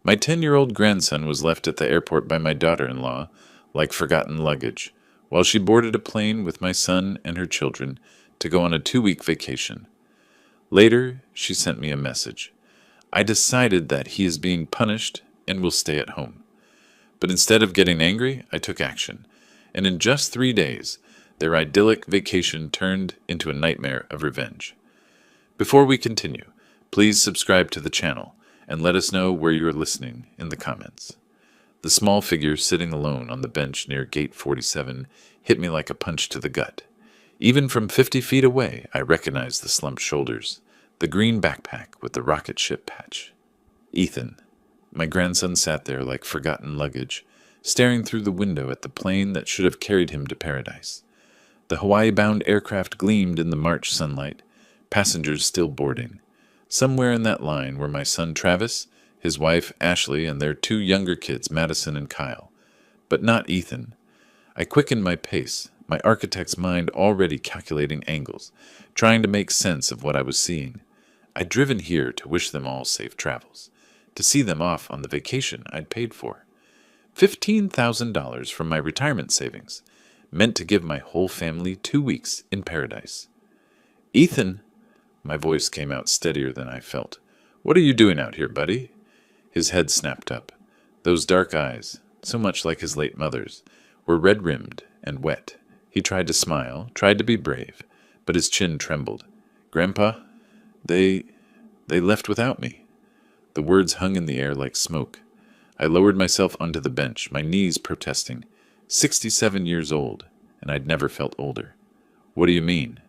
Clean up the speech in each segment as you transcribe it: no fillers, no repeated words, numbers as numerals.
My 10-year-old grandson was left at the airport by my daughter-in-law, like forgotten luggage, while she boarded a plane with my son and her children to go on a 2-week vacation. Later, she sent me a message. I decided that he is being punished and will stay at home. But instead of getting angry, I took action. And in just 3 days, their idyllic vacation turned into a nightmare of revenge. Before we continue, please subscribe to the channel and let us know where you are listening in the comments. The small figure sitting alone on the bench near Gate 47 hit me like a punch to the gut. Even from 50 feet away, I recognized the slumped shoulders, the green backpack with the rocket ship patch. Ethan. My grandson sat there like forgotten luggage, staring through the window at the plane that should have carried him to paradise. The Hawaii-bound aircraft gleamed in the March sunlight, passengers still boarding. Somewhere in that line were my son Travis, his wife Ashley, and their 2 younger kids, Madison and Kyle. But not Ethan. I quickened my pace, my architect's mind already calculating angles, trying to make sense of what I was seeing. I'd driven here to wish them all safe travels, to see them off on the vacation I'd paid for. $15,000 from my retirement savings, meant to give my whole family 2 weeks in paradise. Ethan, my voice came out steadier than I felt. What are you doing out here, buddy? His head snapped up. Those dark eyes, so much like his late mother's, were red-rimmed and wet. He tried to smile, tried to be brave, but his chin trembled. Grandpa, they left without me. The words hung in the air like smoke. I lowered myself onto the bench, my knees protesting. 67 years old, and I'd never felt older. What do you mean?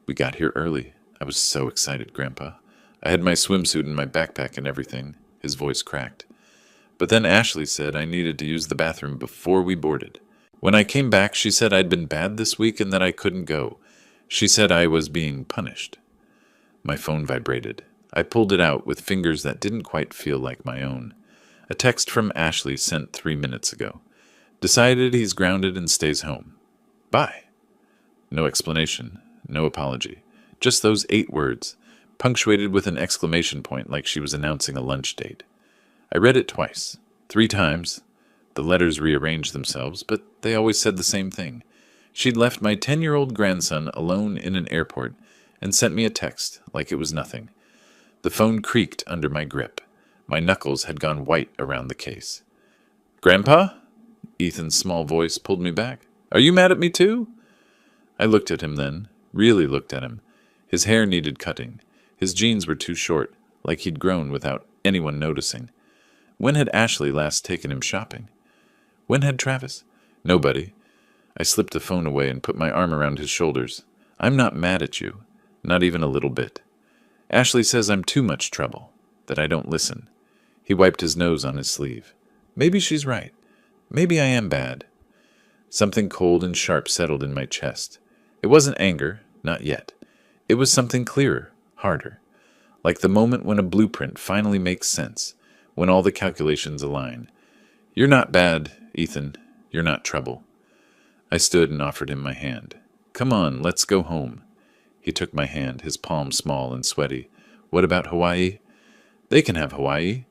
We got here early. I was so excited, Grandpa. I had my swimsuit and my backpack and everything. His voice cracked. But then Ashley said I needed to use the bathroom before we boarded. When I came back, she said I'd been bad this week and that I couldn't go. She said I was being punished. My phone vibrated. I pulled it out with fingers that didn't quite feel like my own. A text from Ashley sent 3 minutes ago. Decided he's grounded and stays home. Bye. No explanation, no apology. Just those 8 words, punctuated with an exclamation point like she was announcing a lunch date. I read it twice, 3 times. The letters rearranged themselves, but they always said the same thing. She'd left my 10-year-old grandson alone in an airport and sent me a text like it was nothing. The phone creaked under my grip. My knuckles had gone white around the case. Grandpa? Ethan's small voice pulled me back. Are you mad at me too? I looked at him then, really looked at him. His hair needed cutting. His jeans were too short, like he'd grown without anyone noticing. When had Ashley last taken him shopping? When had Travis? Nobody. I slipped the phone away and put my arm around his shoulders. I'm not mad at you, not even a little bit. Ashley says I'm too much trouble, that I don't listen. He wiped his nose on his sleeve. Maybe she's right. Maybe I am bad. Something cold and sharp settled in my chest. It wasn't anger, not yet. It was something clearer, harder. Like the moment when a blueprint finally makes sense, when all the calculations align. You're not bad, Ethan. You're not trouble. I stood and offered him my hand. Come on, let's go home. He took my hand, his palm small and sweaty. What about Hawaii? They can have Hawaii.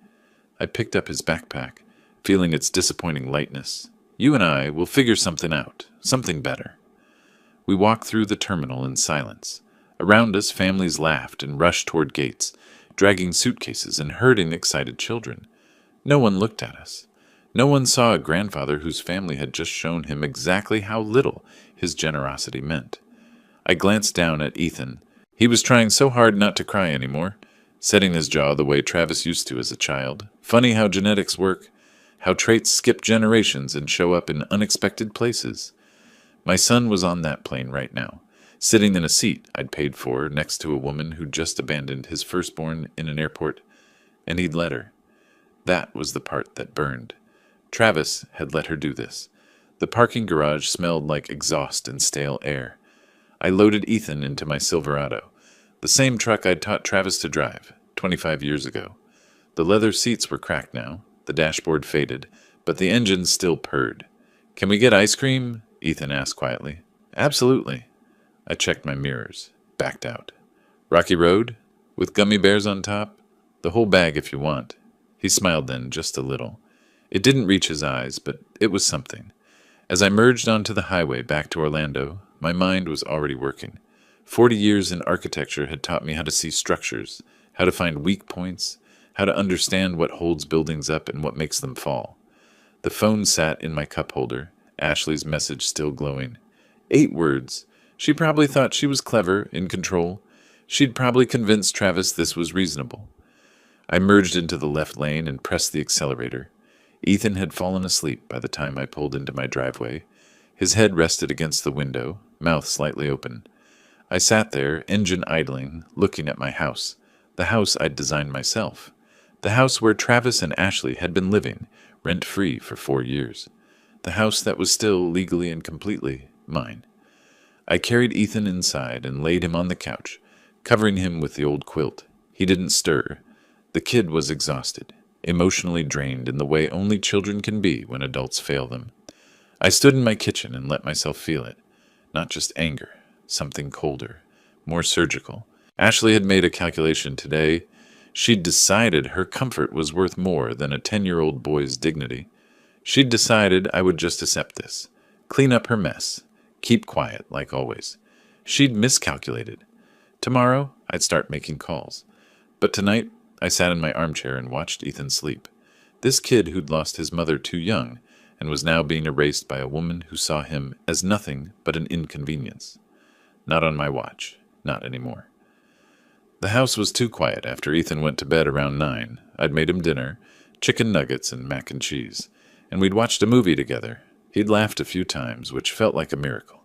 I picked up his backpack, feeling its disappointing lightness. You and I will figure something out, something better. We walked through the terminal in silence. Around us, families laughed and rushed toward gates, dragging suitcases and herding excited children. No one looked at us. No one saw a grandfather whose family had just shown him exactly how little his generosity meant. I glanced down at Ethan. He was trying so hard not to cry anymore, setting his jaw the way Travis used to as a child. Funny how genetics work, how traits skip generations and show up in unexpected places. My son was on that plane right now, sitting in a seat I'd paid for next to a woman who'd just abandoned his firstborn in an airport, and he'd let her. That was the part that burned. Travis had let her do this. The parking garage smelled like exhaust and stale air. I loaded Ethan into my Silverado, the same truck I'd taught Travis to drive 25 years ago. The leather seats were cracked now, the dashboard faded, but the engine still purred. Can we get ice cream? Ethan asked quietly. Absolutely. I checked my mirrors, backed out. Rocky Road? With gummy bears on top? The whole bag if you want. He smiled then, just a little. It didn't reach his eyes, but it was something. As I merged onto the highway back to Orlando, my mind was already working. 40 years in architecture had taught me how to see structures, how to find weak points, how to understand what holds buildings up and what makes them fall. The phone sat in my cup holder, Ashley's message still glowing. 8 words. She probably thought she was clever, in control. She'd probably convinced Travis this was reasonable. I merged into the left lane and pressed the accelerator. Ethan had fallen asleep by the time I pulled into my driveway. His head rested against the window, mouth slightly open. I sat there, engine idling, looking at my house, the house I'd designed myself, the house where Travis and Ashley had been living, rent-free for 4 years, the house that was still legally and completely mine. I carried Ethan inside and laid him on the couch, covering him with the old quilt. He didn't stir. The kid was exhausted, emotionally drained in the way only children can be when adults fail them. I stood in my kitchen and let myself feel it. Not just anger, something colder, more surgical. Ashley had made a calculation today. She'd decided her comfort was worth more than a 10-year-old boy's dignity. She'd decided I would just accept this, clean up her mess, keep quiet like always. She'd miscalculated. Tomorrow, I'd start making calls. But tonight, I sat in my armchair and watched Ethan sleep. This kid who'd lost his mother too young and was now being erased by a woman who saw him as nothing but an inconvenience. Not on my watch. Not anymore. The house was too quiet after Ethan went to bed around 9. I'd made him dinner, chicken nuggets and mac and cheese, and we'd watched a movie together. He'd laughed a few times, which felt like a miracle.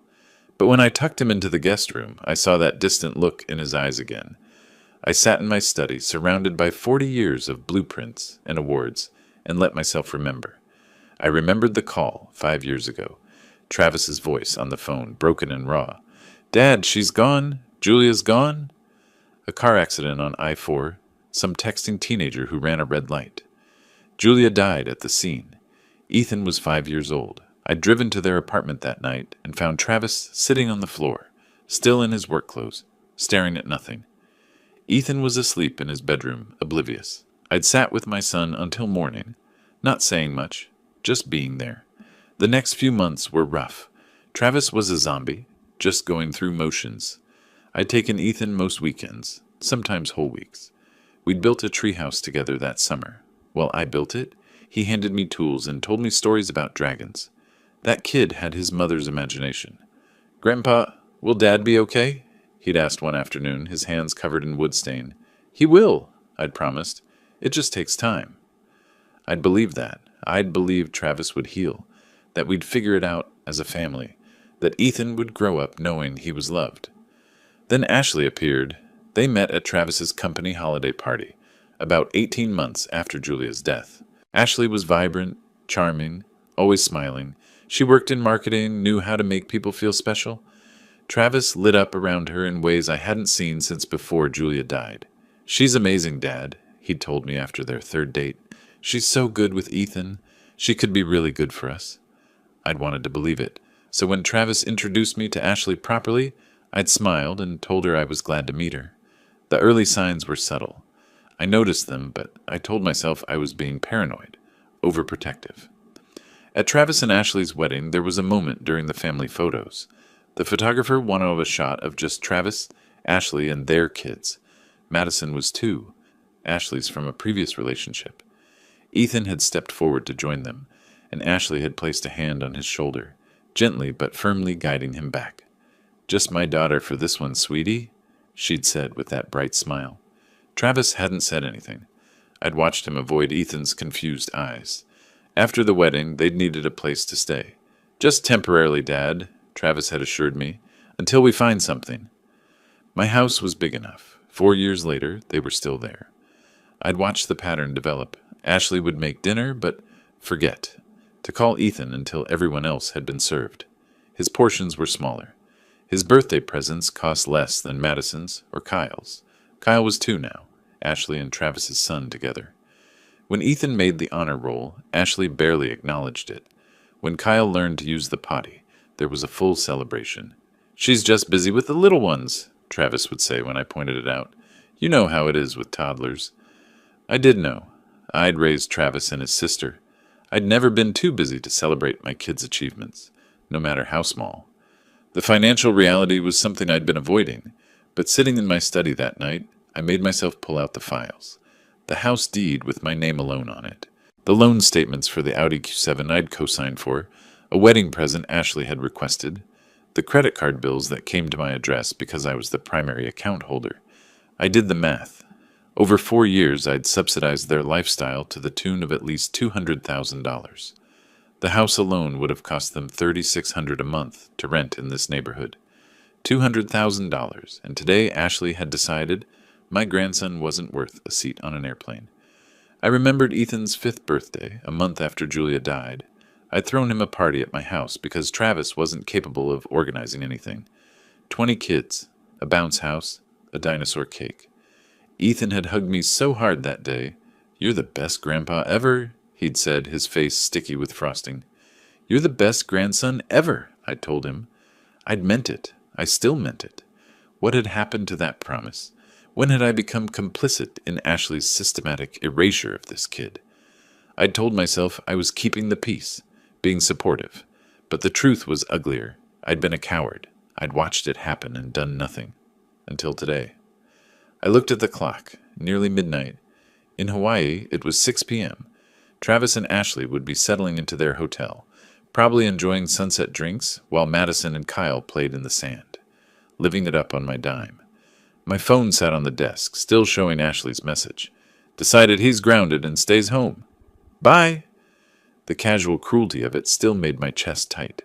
But when I tucked him into the guest room, I saw that distant look in his eyes again. I sat in my study, surrounded by 40 years of blueprints and awards, and let myself remember. I remembered the call 5 years ago. Travis's voice on the phone, broken and raw. "Dad, she's gone. Julia's gone." A car accident on I-4. Some texting teenager who ran a red light. Julia died at the scene. Ethan was 5 years old. I'd driven to their apartment that night and found Travis sitting on the floor, still in his work clothes, staring at nothing. Ethan was asleep in his bedroom, oblivious. I'd sat with my son until morning, not saying much, just being there. The next few months were rough. Travis was a zombie, just going through motions. I'd taken Ethan most weekends, sometimes whole weeks. We'd built a treehouse together that summer. While I built it, he handed me tools and told me stories about dragons. That kid had his mother's imagination. "Grandpa, will Dad be okay?" He'd asked one afternoon, his hands covered in wood stain. "He will," I'd promised. "It just takes time." I'd believed that. I'd believed Travis would heal, that we'd figure it out as a family, that Ethan would grow up knowing he was loved. Then Ashley appeared. They met at Travis's company holiday party, about 18 months after Julia's death. Ashley was vibrant, charming, always smiling. She worked in marketing, knew how to make people feel special. Travis lit up around her in ways I hadn't seen since before Julia died. "She's amazing, Dad," he'd told me after their 3rd date. "She's so good with Ethan. She could be really good for us." I'd wanted to believe it. So when Travis introduced me to Ashley properly, I'd smiled and told her I was glad to meet her. The early signs were subtle. I noticed them, but I told myself I was being paranoid, overprotective. At Travis and Ashley's wedding, there was a moment during the family photos. The photographer wanted a shot of just Travis, Ashley, and their kids. Madison was 2. Ashley's from a previous relationship. Ethan had stepped forward to join them, and Ashley had placed a hand on his shoulder, gently but firmly guiding him back. "Just my daughter for this one, sweetie," she'd said with that bright smile. Travis hadn't said anything. I'd watched him avoid Ethan's confused eyes. After the wedding, they'd needed a place to stay. "Just temporarily, Dad," Travis had assured me, "until we find something." My house was big enough. 4 years later, they were still there. I'd watched the pattern develop. Ashley would make dinner, but forget to call Ethan until everyone else had been served. His portions were smaller. His birthday presents cost less than Madison's or Kyle's. Kyle was 2 now, Ashley and Travis's son together. When Ethan made the honor roll, Ashley barely acknowledged it. When Kyle learned to use the potty, there was a full celebration. "She's just busy with the little ones," Travis would say when I pointed it out. "You know how it is with toddlers." I did know. I'd raised Travis and his sister. I'd never been too busy to celebrate my kids' achievements, no matter how small. The financial reality was something I'd been avoiding, but sitting in my study that night, I made myself pull out the files. The house deed with my name alone on it. The loan statements for the Audi Q7 I'd co-signed for, a wedding present Ashley had requested, the credit card bills that came to my address because I was the primary account holder. I did the math. Over 4 years, I'd subsidized their lifestyle to the tune of at least $200,000. The house alone would have cost them $3,600 a month to rent in this neighborhood. $200,000, and today Ashley had decided my grandson wasn't worth a seat on an airplane. I remembered Ethan's 5th birthday, a month after Julia died. I'd thrown him a party at my house because Travis wasn't capable of organizing anything. 20 kids, a bounce house, a dinosaur cake. Ethan had hugged me so hard that day. "You're the best grandpa ever," he'd said, his face sticky with frosting. "You're the best grandson ever," I'd told him. I'd meant it. I still meant it. What had happened to that promise? When had I become complicit in Ashley's systematic erasure of this kid? I'd told myself I was keeping the peace, being supportive. But the truth was uglier. I'd been a coward. I'd watched it happen and done nothing. Until today. I looked at the clock. Nearly midnight. In Hawaii, it was 6 p.m. Travis and Ashley would be settling into their hotel, probably enjoying sunset drinks while Madison and Kyle played in the sand, living it up on my dime. My phone sat on the desk, still showing Ashley's message. Decided he's grounded and stays home. Bye! The casual cruelty of it still made my chest tight.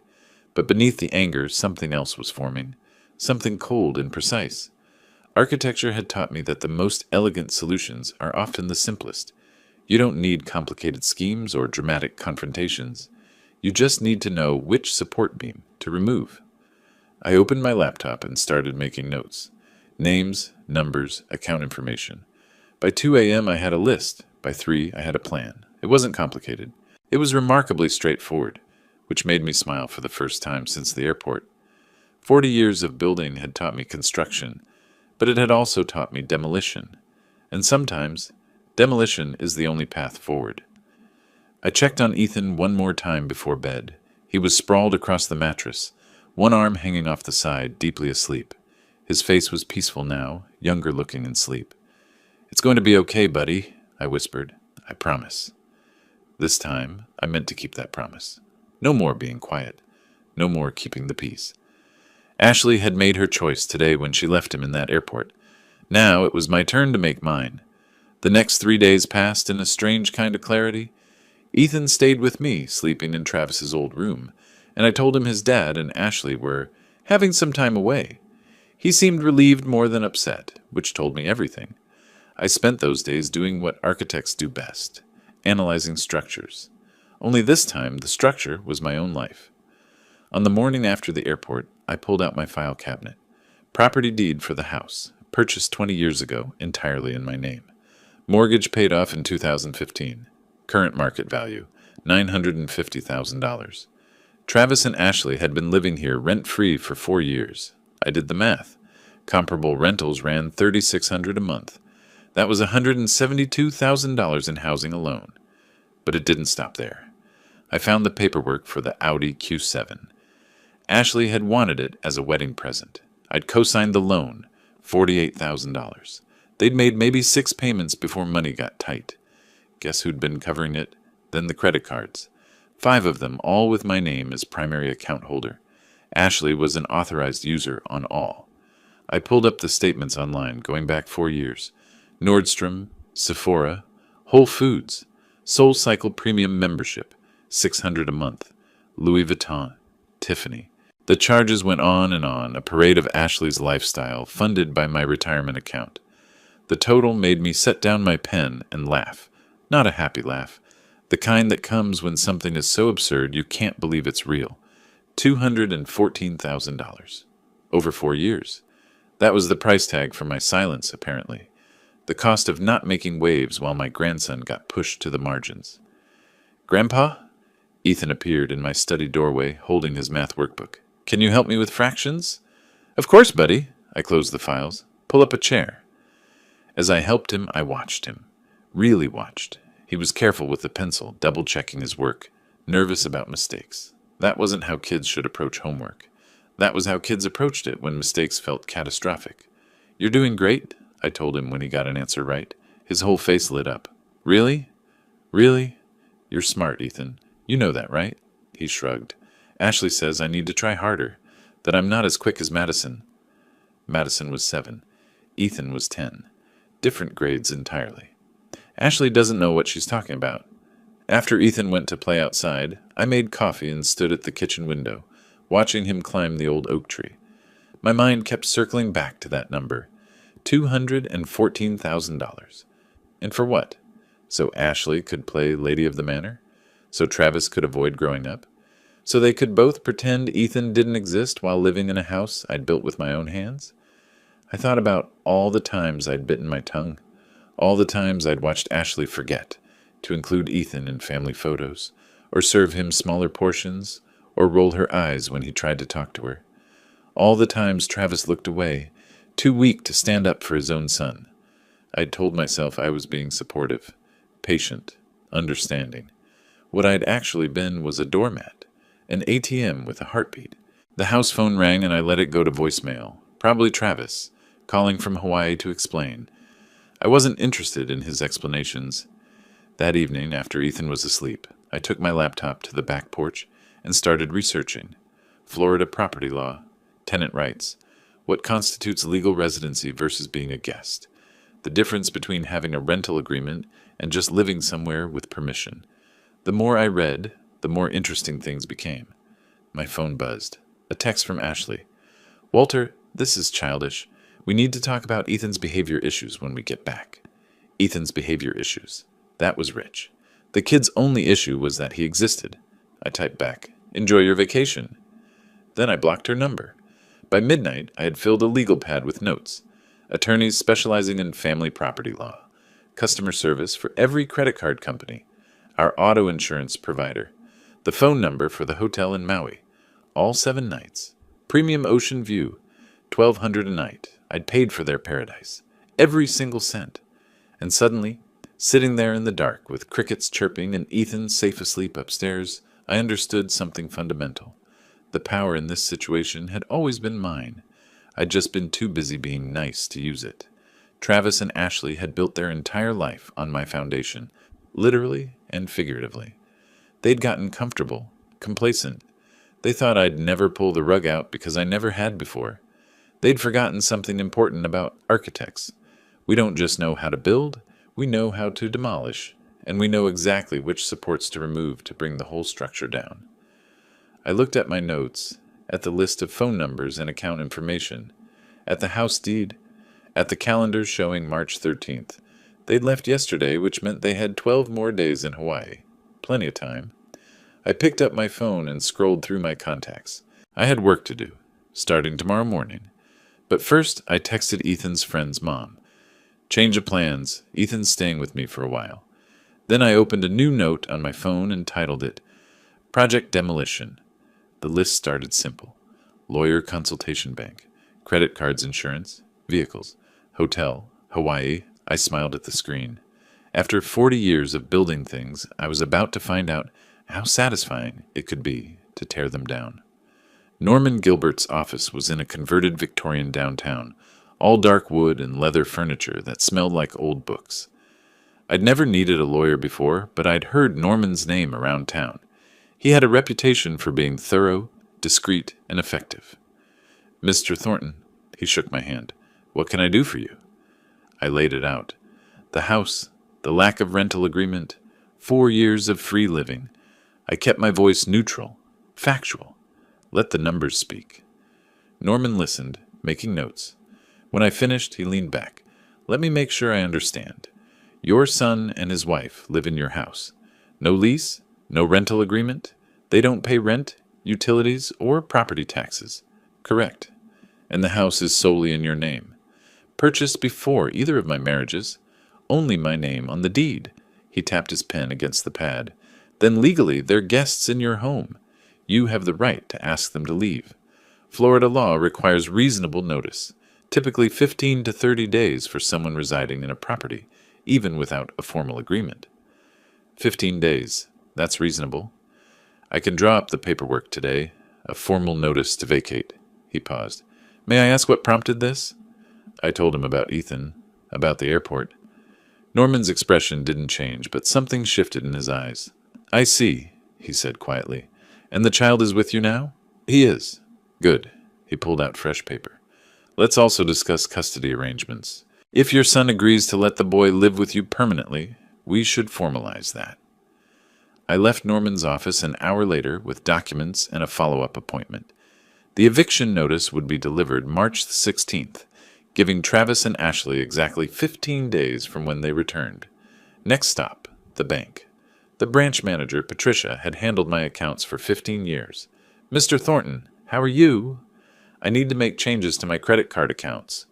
But beneath the anger, something else was forming. Something cold and precise. Architecture had taught me that the most elegant solutions are often the simplest. You don't need complicated schemes or dramatic confrontations. You just need to know which support beam to remove. I opened my laptop and started making notes. Names, numbers, account information. By 2 a.m. I had a list. By 3 I had a plan. It wasn't complicated. It was remarkably straightforward, which made me smile for the first time since the airport. 40 years of building had taught me construction, but it had also taught me demolition. And sometimes, demolition is the only path forward. I checked on Ethan one more time before bed. He was sprawled across the mattress, one arm hanging off the side, deeply asleep. His face was peaceful now, younger looking in sleep. "It's going to be okay, buddy," I whispered. "I promise." This time, I meant to keep that promise. No more being quiet. No more keeping the peace. Ashley had made her choice today when she left him in that airport. Now it was my turn to make mine. The next 3 days passed in a strange kind of clarity. Ethan stayed with me, sleeping in Travis's old room, and I told him his dad and Ashley were having some time away. He seemed relieved more than upset, which told me everything. I spent those days doing what architects do best, analyzing structures. Only this time, the structure was my own life. On the morning after the airport, I pulled out my file cabinet. Property deed for the house, purchased 20 years ago, entirely in my name. Mortgage paid off in 2015. Current market value, $950,000. Travis and Ashley had been living here rent-free for 4 years. I did the math. Comparable rentals ran $3,600 a month. That was $172,000 in housing alone. But it didn't stop there. I found the paperwork for the Audi Q7. Ashley had wanted it as a wedding present. I'd co-signed the loan, $48,000. They'd made maybe 6 payments before money got tight. Guess who'd been covering it? Then the credit cards. 5 of them, all with my name as primary account holder. Ashley was an authorized user on all. I pulled up the statements online, going back 4 years. Nordstrom, Sephora, Whole Foods, SoulCycle Premium Membership, $600 a month, Louis Vuitton, Tiffany. The charges went on, a parade of Ashley's lifestyle, funded by my retirement account. The total made me set down my pen and laugh. Not a happy laugh. The kind that comes when something is so absurd you can't believe it's real. $214,000. Over 4 years. That was the price tag for my silence, apparently. The cost of not making waves while my grandson got pushed to the margins. "Grandpa?" Ethan appeared in my study doorway, holding his math workbook. "Can you help me with fractions?" "Of course, buddy." I closed the files. "Pull up a chair." As I helped him, I watched him. Really watched. He was careful with the pencil, double-checking his work, nervous about mistakes. That wasn't how kids should approach homework. That was how kids approached it when mistakes felt catastrophic. "You're doing great," I told him when he got an answer right. His whole face lit up. "Really? Really? You're smart, Ethan. You know that, right?" He shrugged. "Ashley says I need to try harder, that I'm not as quick as Madison." Madison was 7. Ethan was 10. Different grades entirely. Ashley doesn't know what she's talking about. After Ethan went to play outside, I made coffee and stood at the kitchen window, watching him climb the old oak tree. My mind kept circling back to that number, $214,000. And for what? So Ashley could play Lady of the Manor? So Travis could avoid growing up? So they could both pretend Ethan didn't exist while living in a house I'd built with my own hands? I thought about all the times I'd bitten my tongue, all the times I'd watched Ashley forget to include Ethan in family photos, or serve him smaller portions, or roll her eyes when he tried to talk to her. All the times Travis looked away, too weak to stand up for his own son. I'd told myself I was being supportive, patient, understanding. What I'd actually been was a doormat, an ATM with a heartbeat. The house phone rang and I let it go to voicemail. Probably Travis, calling from Hawaii to explain. I wasn't interested in his explanations. That evening, after Ethan was asleep, I took my laptop to the back porch and started researching. Florida property law, tenant rights, what constitutes legal residency versus being a guest, the difference between having a rental agreement and just living somewhere with permission. The more I read, the more interesting things became. My phone buzzed. A text from Ashley. "Walter, this is childish. We need to talk about Ethan's behavior issues when we get back." Ethan's behavior issues. That was rich. The kid's only issue was that he existed. I typed back, "Enjoy your vacation." Then I blocked her number. By midnight, I had filled a legal pad with notes. Attorneys specializing in family property law. Customer service for every credit card company. Our auto insurance provider. The phone number for the hotel in Maui. All 7 nights. Premium ocean view. $1,200 a night. I'd paid for their paradise. Every single cent. And suddenly, sitting there in the dark with crickets chirping and Ethan safe asleep upstairs, I understood something fundamental. The power in this situation had always been mine. I'd just been too busy being nice to use it. Travis and Ashley had built their entire life on my foundation, literally and figuratively. They'd gotten comfortable, complacent. They thought I'd never pull the rug out because I never had before. They'd forgotten something important about architects. We don't just know how to build, we know how to demolish, and we know exactly which supports to remove to bring the whole structure down. I looked at my notes, at the list of phone numbers and account information, at the house deed, at the calendars showing March 13th. They'd left yesterday, which meant they had 12 more days in Hawaii. Plenty of time. I picked up my phone and scrolled through my contacts. I had work to do, starting tomorrow morning. But first, I texted Ethan's friend's mom. "Change of plans. Ethan's staying with me for a while." Then I opened a new note on my phone and titled it, "Project Demolition." The list started simple. Lawyer consultation bank, credit cards insurance, vehicles, hotel, Hawaii. I smiled at the screen. After 40 years of building things, I was about to find out how satisfying it could be to tear them down. Norman Gilbert's office was in a converted Victorian downtown, all dark wood and leather furniture that smelled like old books. I'd never needed a lawyer before, but I'd heard Norman's name around town. He had a reputation for being thorough, discreet, and effective. "Mr. Thornton," he shook my hand. "What can I do for you?" I laid it out. The house, the lack of rental agreement, 4 years of free living. I kept my voice neutral, factual. Let the numbers speak. Norman listened, making notes. When I finished, he leaned back. "Let me make sure I understand. Your son and his wife live in your house. No lease, no rental agreement. They don't pay rent, utilities, or property taxes. Correct. And the house is solely in your name. Purchased before either of my marriages. Only my name on the deed." He tapped his pen against the pad. "Then legally, they're guests in your home. You have the right to ask them to leave. Florida law requires reasonable notice, typically 15 to 30 days for someone residing in a property, even without a formal agreement." 15 days. That's reasonable. I can draw up the paperwork today. A formal notice to vacate. He paused. May I ask what prompted this? I told him about Ethan, about the airport. Norman's expression didn't change, but something shifted in his eyes. I see, he said quietly. And the child is with you now? He is. Good. He pulled out fresh paper. Let's also discuss custody arrangements. If your son agrees to let the boy live with you permanently, we should formalize that. I left Norman's office an hour later with documents and a follow-up appointment. The eviction notice would be delivered March 16th, giving Travis and Ashley exactly 15 days from when they returned. Next stop, the bank. The branch manager, Patricia, had handled my accounts for 15 years. Mr. Thornton, how are you? I need to make changes to my credit card accounts.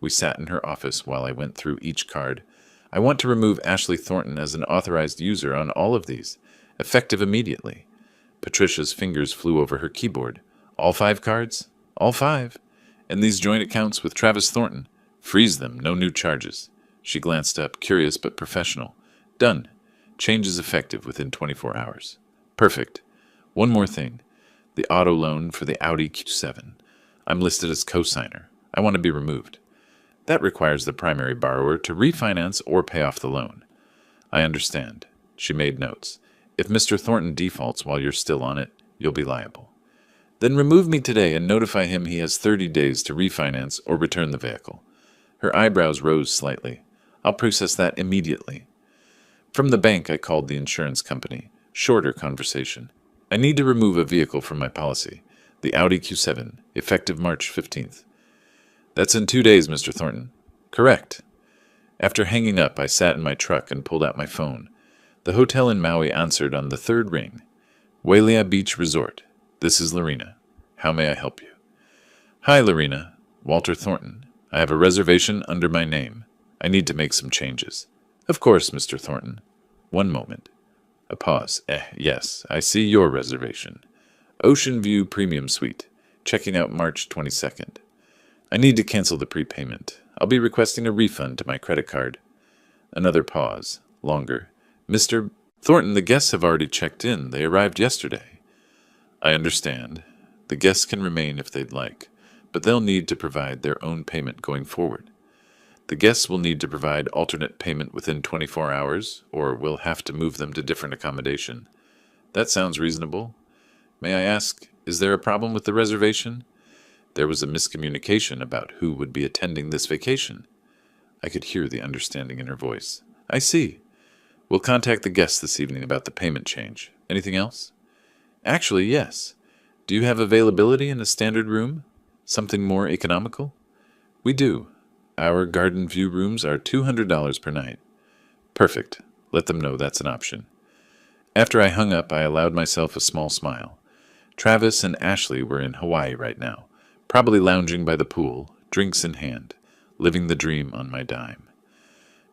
We sat in her office while I went through each card. I want to remove Ashley Thornton as an authorized user on all of these, effective immediately. Patricia's fingers flew over her keyboard. All 5 cards? All 5. And these joint accounts with Travis Thornton? Freeze them, no new charges. She glanced up, curious but professional. Done. Changes effective within 24 hours. Perfect. One more thing. The auto loan for the Audi Q7. I'm listed as co-signer. I want to be removed. That requires the primary borrower to refinance or pay off the loan. I understand. She made notes. If Mr. Thornton defaults while you're still on it, you'll be liable. Then remove me today and notify him he has 30 days to refinance or return the vehicle. Her eyebrows rose slightly. I'll process that immediately. From the bank, I called the insurance company. Shorter conversation. I need to remove a vehicle from my policy. The Audi Q7, effective March 15th. That's in 2 days, Mr. Thornton. Correct. After hanging up, I sat in my truck and pulled out my phone. The hotel in Maui answered on the 3rd ring. Wailea Beach Resort. This is Lorena. How may I help you? Hi, Lorena. Walter Thornton. I have a reservation under my name. I need to make some changes. Of course, Mr. Thornton. One moment. A pause. Yes, I see your reservation. Ocean View Premium Suite. Checking out March 22nd. I need to cancel the prepayment. I'll be requesting a refund to my credit card. Another pause. Longer. Mr. Thornton, the guests have already checked in. They arrived yesterday. I understand. The guests can remain if they'd like, but they'll need to provide their own payment going forward. The guests will need to provide alternate payment within 24 hours, or we'll have to move them to different accommodation. That sounds reasonable. May I ask, is there a problem with the reservation? There was a miscommunication about who would be attending this vacation. I could hear the understanding in her voice. I see. We'll contact the guests this evening about the payment change. Anything else? Actually, yes. Do you have availability in a standard room? Something more economical? We do. Our garden view rooms are $200 per night. Perfect. Let them know that's an option. After I hung up, I allowed myself a small smile. Travis and Ashley were in Hawaii right now, probably lounging by the pool, drinks in hand, living the dream on my dime.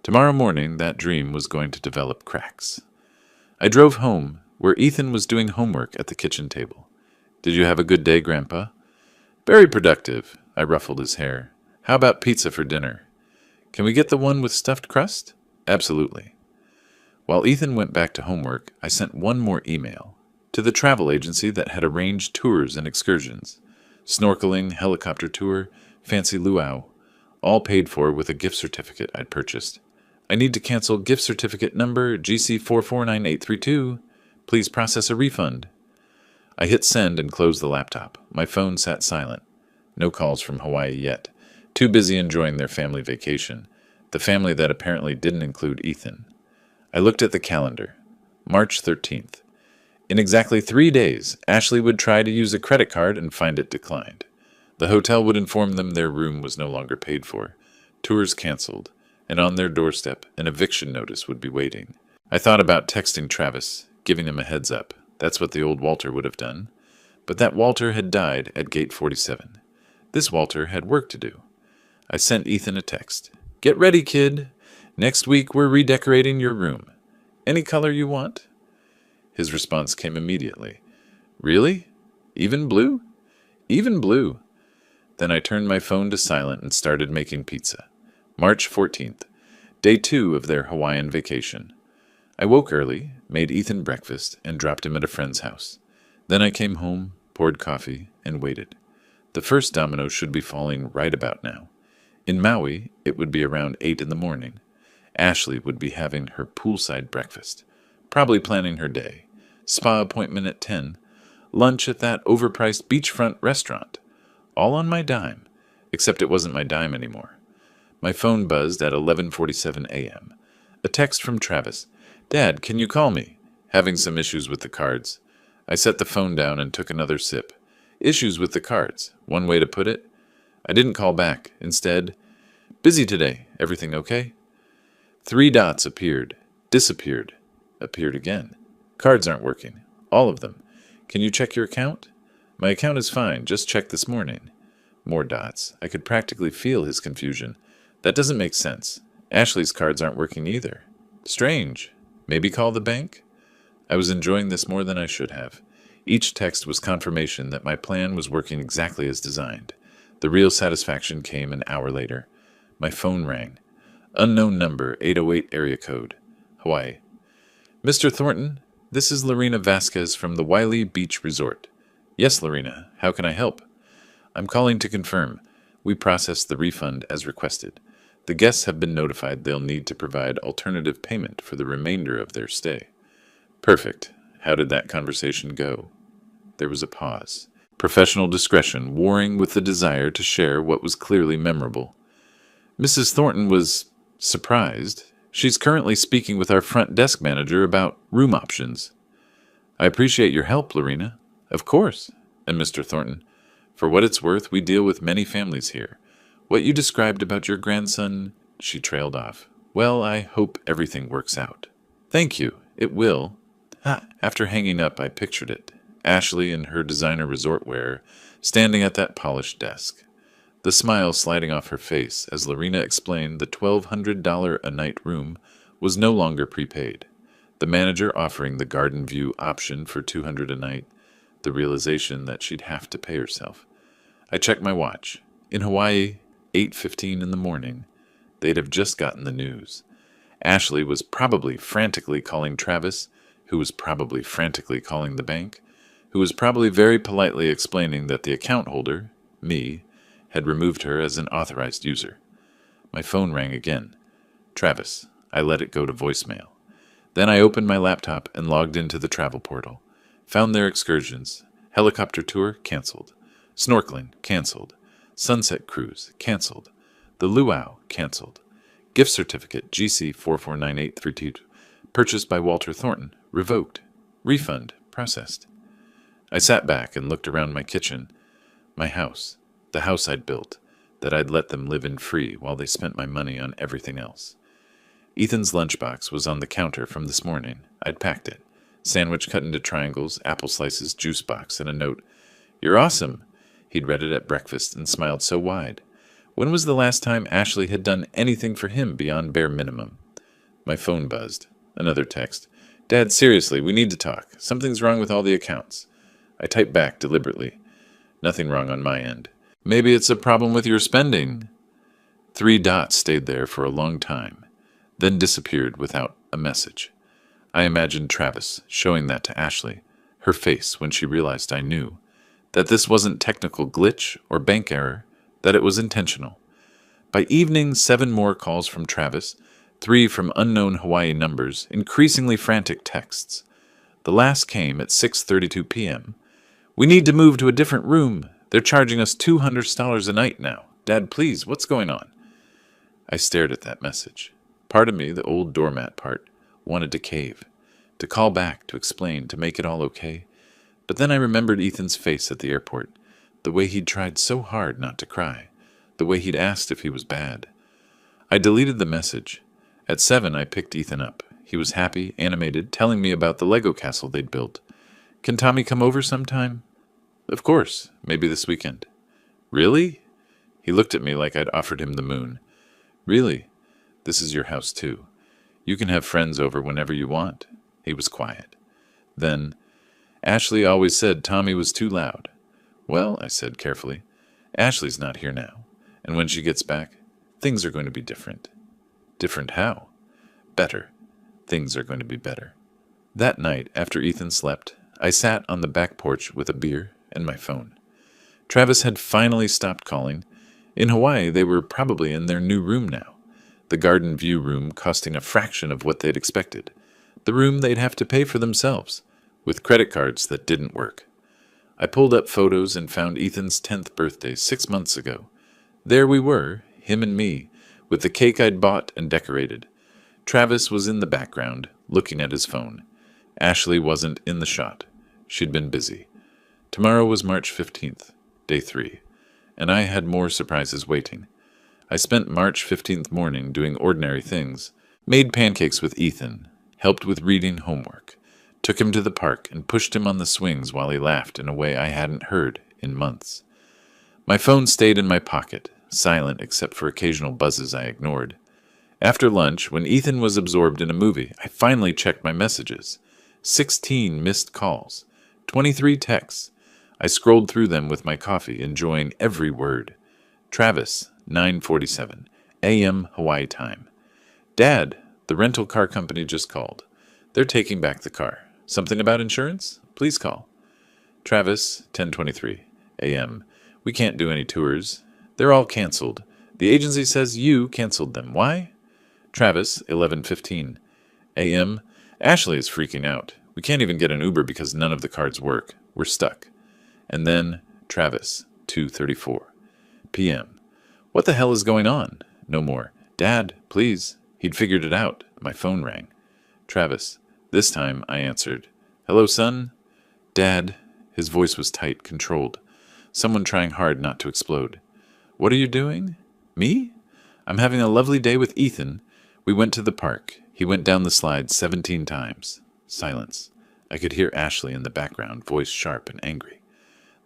Tomorrow morning, that dream was going to develop cracks. I drove home, where Ethan was doing homework at the kitchen table. Did you have a good day, Grandpa? Very productive. I ruffled his hair. How about pizza for dinner? Can we get the one with stuffed crust? Absolutely. While Ethan went back to homework, I sent one more email to the travel agency that had arranged tours and excursions. Snorkeling, helicopter tour, fancy luau, all paid for with a gift certificate I'd purchased. I need to cancel gift certificate number GC449832. Please process a refund. I hit send and closed the laptop. My phone sat silent. No calls from Hawaii yet. Too busy enjoying their family vacation, the family that apparently didn't include Ethan. I looked at the calendar. March 13th. In exactly 3 days, Ashley would try to use a credit card and find it declined. The hotel would inform them their room was no longer paid for, tours canceled, and on their doorstep, an eviction notice would be waiting. I thought about texting Travis, giving him a heads up. That's what the old Walter would have done. But that Walter had died at gate 47. This Walter had work to do. I sent Ethan a text. Get ready, kid. Next week we're redecorating your room. Any color you want? His response came immediately. Really? Even blue? Even blue. Then I turned my phone to silent and started making pizza. March 14th. Day 2 of their Hawaiian vacation. I woke early, made Ethan breakfast, and dropped him at a friend's house. Then I came home, poured coffee, and waited. The first domino should be falling right about now. In Maui, it would be around 8 in the morning. Ashley would be having her poolside breakfast, probably planning her day. Spa appointment at 10. Lunch at that overpriced beachfront restaurant. All on my dime, except it wasn't my dime anymore. My phone buzzed at 11:47 a.m. A text from Travis. "Dad, can you call me? Having some issues with the cards." I set the phone down and took another sip. Issues with the cards, one way to put it. I didn't call back. Instead, "Busy today. Everything okay?" 3 dots appeared, disappeared, appeared again. "Cards aren't working. All of them. Can you check your account?" "My account is fine. Just checked this morning." More dots. I could practically feel his confusion. That doesn't make sense. Ashley's cards aren't working either. Strange. Maybe call the bank? I was enjoying this more than I should have. Each text was confirmation that my plan was working exactly as designed. The real satisfaction came an hour later. My phone rang. Unknown number, 808 area code. Hawaii. "Mr. Thornton, this is Lorena Vasquez from the Wiley Beach Resort." "Yes, Lorena. How can I help?" "I'm calling to confirm. We processed the refund as requested. The guests have been notified they'll need to provide alternative payment for the remainder of their stay." "Perfect. How did that conversation go?" There was a pause. Professional discretion warring with the desire to share what was clearly memorable. "Mrs. Thornton was surprised. She's currently speaking with our front desk manager about room options." "I appreciate your help, Lorena." "Of course." And Mr. Thornton, "For what it's worth, we deal with many families here. What you described about your grandson," she trailed off. "Well, I hope everything works out." "Thank you. It will." After hanging up, I pictured it. Ashley in her designer resort wear, standing at that polished desk. The smile sliding off her face as Lorena explained the $1,200 a night room was no longer prepaid. The manager offering the garden view option for $200 a night. The realization that she'd have to pay herself. I checked my watch. In Hawaii, 8:15 in the morning. They'd have just gotten the news. Ashley was probably frantically calling Travis, who was probably frantically calling the bank, who was probably very politely explaining that the account holder, me, had removed her as an authorized user. My phone rang again. Travis. I let it go to voicemail. Then I opened my laptop and logged into the travel portal. Found their excursions. Helicopter tour, canceled. Snorkeling, canceled. Sunset cruise, canceled. The luau, canceled. Gift certificate, GC 449832, purchased by Walter Thornton, revoked. Refund, processed. I sat back and looked around my kitchen. My house. The house I'd built, that I'd let them live in free while they spent my money on everything else. Ethan's lunchbox was on the counter from this morning. I'd packed it. Sandwich cut into triangles, apple slices, juice box, and a note. "You're awesome." He'd read it at breakfast and smiled so wide. When was the last time Ashley had done anything for him beyond bare minimum? My phone buzzed. Another text. "Dad, seriously, we need to talk. Something's wrong with all the accounts." I typed back deliberately. "Nothing wrong on my end." "Maybe it's a problem with your spending." 3 dots stayed there for a long time, then disappeared without a message. I imagined Travis showing that to Ashley, her face when she realized I knew, that this wasn't technical glitch or bank error, that it was intentional. By evening, 7 more calls from Travis, 3 from unknown Hawaii numbers, increasingly frantic texts. The last came at 6:32 p.m. "We need to move to a different room. They're charging us $200 a night now. Dad, please, what's going on?" I stared at that message. Part of me, the old doormat part, wanted to cave, to call back, to explain, to make it all okay. But then I remembered Ethan's face at the airport, the way he'd tried so hard not to cry, the way he'd asked if he was bad. I deleted the message. At 7, I picked Ethan up. He was happy, animated, telling me about the Lego castle they'd built. "Can Tommy come over sometime?" "Of course, maybe this weekend." "Really?" He looked at me like I'd offered him the moon. "Really? This is your house, too. You can have friends over whenever you want." He was quiet. Then, "Ashley always said Tommy was too loud." "Well," I said carefully, "Ashley's not here now, and when she gets back, things are going to be different." "Different how?" "Better. things are going to be better. That night, after Ethan slept, I sat on the back porch with a beer and my phone. Travis had finally stopped calling. In Hawaii, they were probably in their new room now. The garden view room costing a fraction of what they'd expected. The room they'd have to pay for themselves, with credit cards that didn't work. I pulled up photos and found Ethan's 10th birthday 6 months ago. There we were, him and me, with the cake I'd bought and decorated. Travis was in the background, looking at his phone. Ashley wasn't in the shot. She'd been busy. Tomorrow was March 15th, day 3, and I had more surprises waiting. I spent March 15th morning doing ordinary things, made pancakes with Ethan, helped with reading homework, took him to the park and pushed him on the swings while he laughed in a way I hadn't heard in months. My phone stayed in my pocket, silent except for occasional buzzes I ignored. After lunch, when Ethan was absorbed in a movie, I finally checked my messages. 16 missed calls, 23 texts. I scrolled through them with my coffee, enjoying every word. Travis, 9:47 a.m. Hawaii time. Dad, the rental car company just called. They're taking back the car. Something about insurance? Please call. Travis, 10:23 a.m. We can't do any tours. They're all canceled. The agency says you canceled them. Why? Travis, 11:15 a.m. Ashley is freaking out. We can't even get an Uber because none of the cards work. We're stuck. And then Travis, 2:34 p.m. What the hell is going on? No more. Dad, please. He'd figured it out. My phone rang. Travis. This time I answered. Hello, son? Dad. His voice was tight, controlled. Someone trying hard not to explode. What are you doing? Me? I'm having a lovely day with Ethan. We went to the park. He went down the slide 17 times. Silence. I could hear Ashley in the background, voice sharp and angry.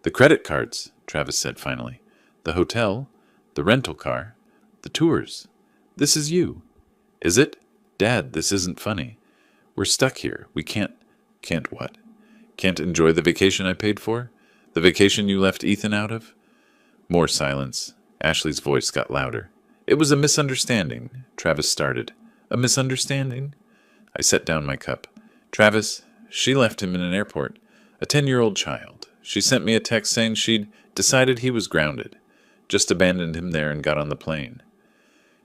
The credit cards, Travis said finally. The hotel. The rental car. The tours. This is you. Is it? Dad, this isn't funny. We're stuck here. We can't... Can't what? Can't enjoy the vacation I paid for? The vacation you left Ethan out of? More silence. Ashley's voice got louder. It was a misunderstanding, Travis started. A misunderstanding? I set down my cup. Travis, she left him in an airport. A 10-year-old child. She sent me a text saying she'd decided he was grounded. Just abandoned him there and got on the plane.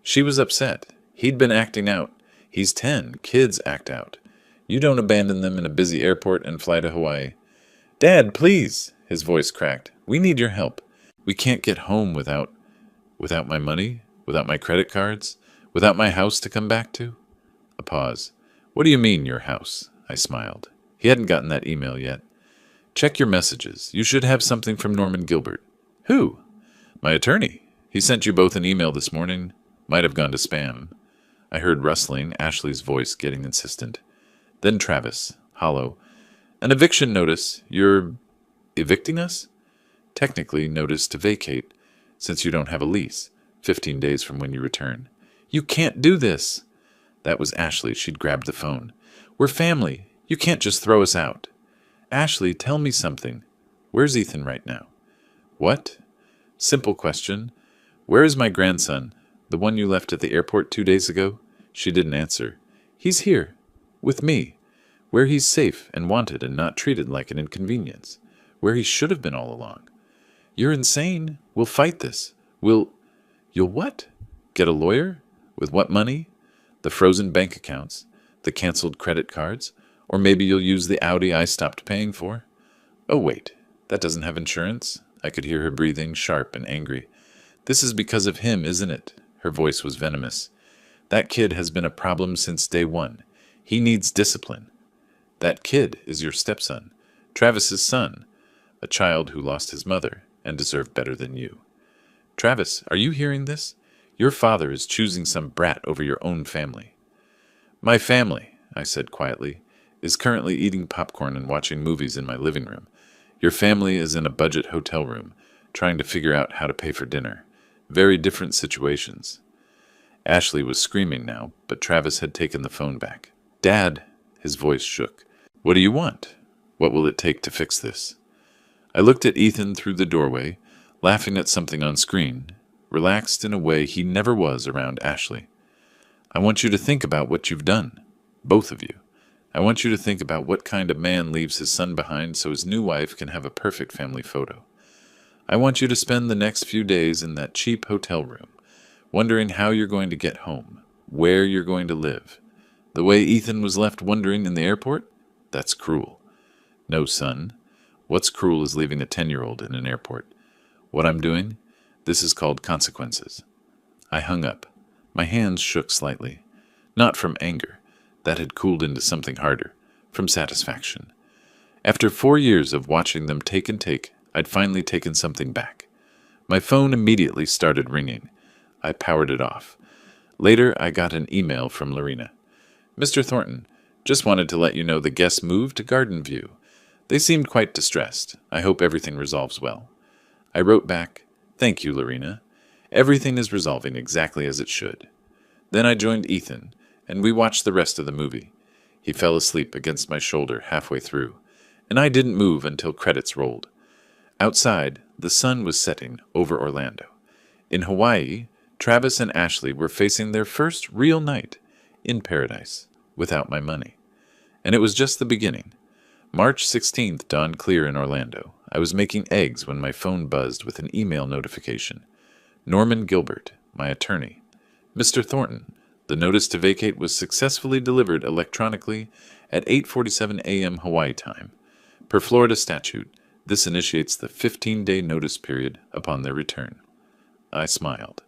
She was upset. He'd been acting out. He's 10. Kids act out. You don't abandon them in a busy airport and fly to Hawaii. Dad, please, his voice cracked. We need your help. We can't get home without my money, without my credit cards, without my house to come back to. A pause. What do you mean, your house? I smiled. He hadn't gotten that email yet. Check your messages. You should have something from Norman Gilbert. Who? My attorney. He sent you both an email this morning. Might have gone to spam. I heard rustling, Ashley's voice getting insistent. Then Travis, hollow. An eviction notice. You're evicting us? Technically, notice to vacate, since you don't have a lease, 15 days from when you return. You can't do this. That was Ashley. She'd grabbed the phone. We're family. You can't just throw us out. Ashley, tell me something. Where's Ethan right now? What? Simple question. Where is my grandson? The one you left at the airport 2 days ago? She didn't answer. He's here. With me. Where he's safe and wanted and not treated like an inconvenience. Where he should have been all along. You're insane. We'll fight this. You'll what? Get a lawyer? With what money? The frozen bank accounts? The canceled credit cards? Or maybe you'll use the Audi I stopped paying for? Oh, wait. That doesn't have insurance? I could hear her breathing, sharp and angry. This is because of him, isn't it? Her voice was venomous. That kid has been a problem since day one. He needs discipline. That kid is your stepson, Travis's son, a child who lost his mother and deserved better than you. Travis, are you hearing this? Your father is choosing some brat over your own family. My family, I said quietly, is currently eating popcorn and watching movies in my living room. Your family is in a budget hotel room, trying to figure out how to pay for dinner. Very different situations. Ashley was screaming now, but Travis had taken the phone back. Dad, his voice shook. What do you want? What will it take to fix this? I looked at Ethan through the doorway, laughing at something on screen, relaxed in a way he never was around Ashley. I want you to think about what you've done. Both of you. I want you to think about what kind of man leaves his son behind so his new wife can have a perfect family photo. I want you to spend the next few days in that cheap hotel room, wondering how you're going to get home, where you're going to live. The way Ethan was left wondering in the airport? That's cruel. No, son. What's cruel is leaving a 10-year-old in an airport. What I'm doing? This is called consequences. I hung up. My hands shook slightly. Not from anger. That had cooled into something harder. From satisfaction. After 4 years of watching them take and take, I'd finally taken something back. My phone immediately started ringing. I powered it off. Later, I got an email from Lorena. Mr. Thornton, just wanted to let you know the guests moved to Garden View. They seemed quite distressed. I hope everything resolves well. I wrote back, Thank you, Lorena. Everything is resolving exactly as it should. Then I joined Ethan, and we watched the rest of the movie. He fell asleep against my shoulder halfway through, and I didn't move until credits rolled. Outside, the sun was setting over Orlando. In Hawaii, Travis and Ashley were facing their first real night in paradise without my money. And it was just the beginning. March 16th dawned clear in Orlando. I was making eggs when my phone buzzed with an email notification. Norman Gilbert, my attorney. Mr. Thornton, the notice to vacate was successfully delivered electronically at 8:47 a.m. Hawaii time. Per Florida statute, this initiates the 15-day notice period upon their return. I smiled.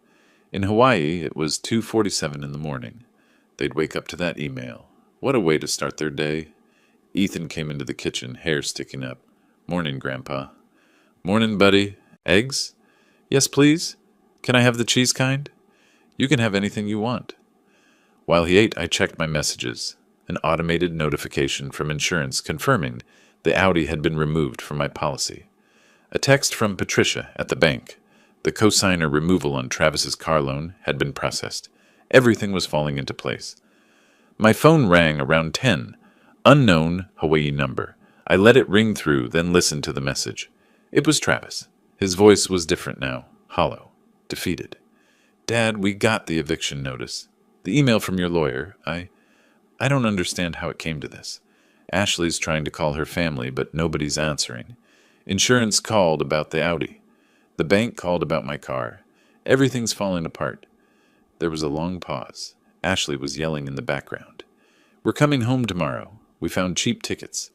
In Hawaii, it was 2:47 in the morning. They'd wake up to that email. What a way to start their day. Ethan came into the kitchen, hair sticking up. Morning, Grandpa. Morning, buddy. Eggs? Yes, please. Can I have the cheese kind? You can have anything you want. While he ate, I checked my messages. An automated notification from insurance confirming the Audi had been removed from my policy. A text from Patricia at the bank. The cosigner removal on Travis's car loan had been processed. Everything was falling into place. My phone rang around 10. Unknown Hawaii number. I let it ring through, then listened to the message. It was Travis. His voice was different now, hollow, defeated. Dad, we got the eviction notice. The email from your lawyer. I don't understand how it came to this. Ashley's trying to call her family, but nobody's answering. Insurance called about the Audi. The bank called about my car. Everything's falling apart. There was a long pause. Ashley was yelling in the background. We're coming home tomorrow. We found cheap tickets.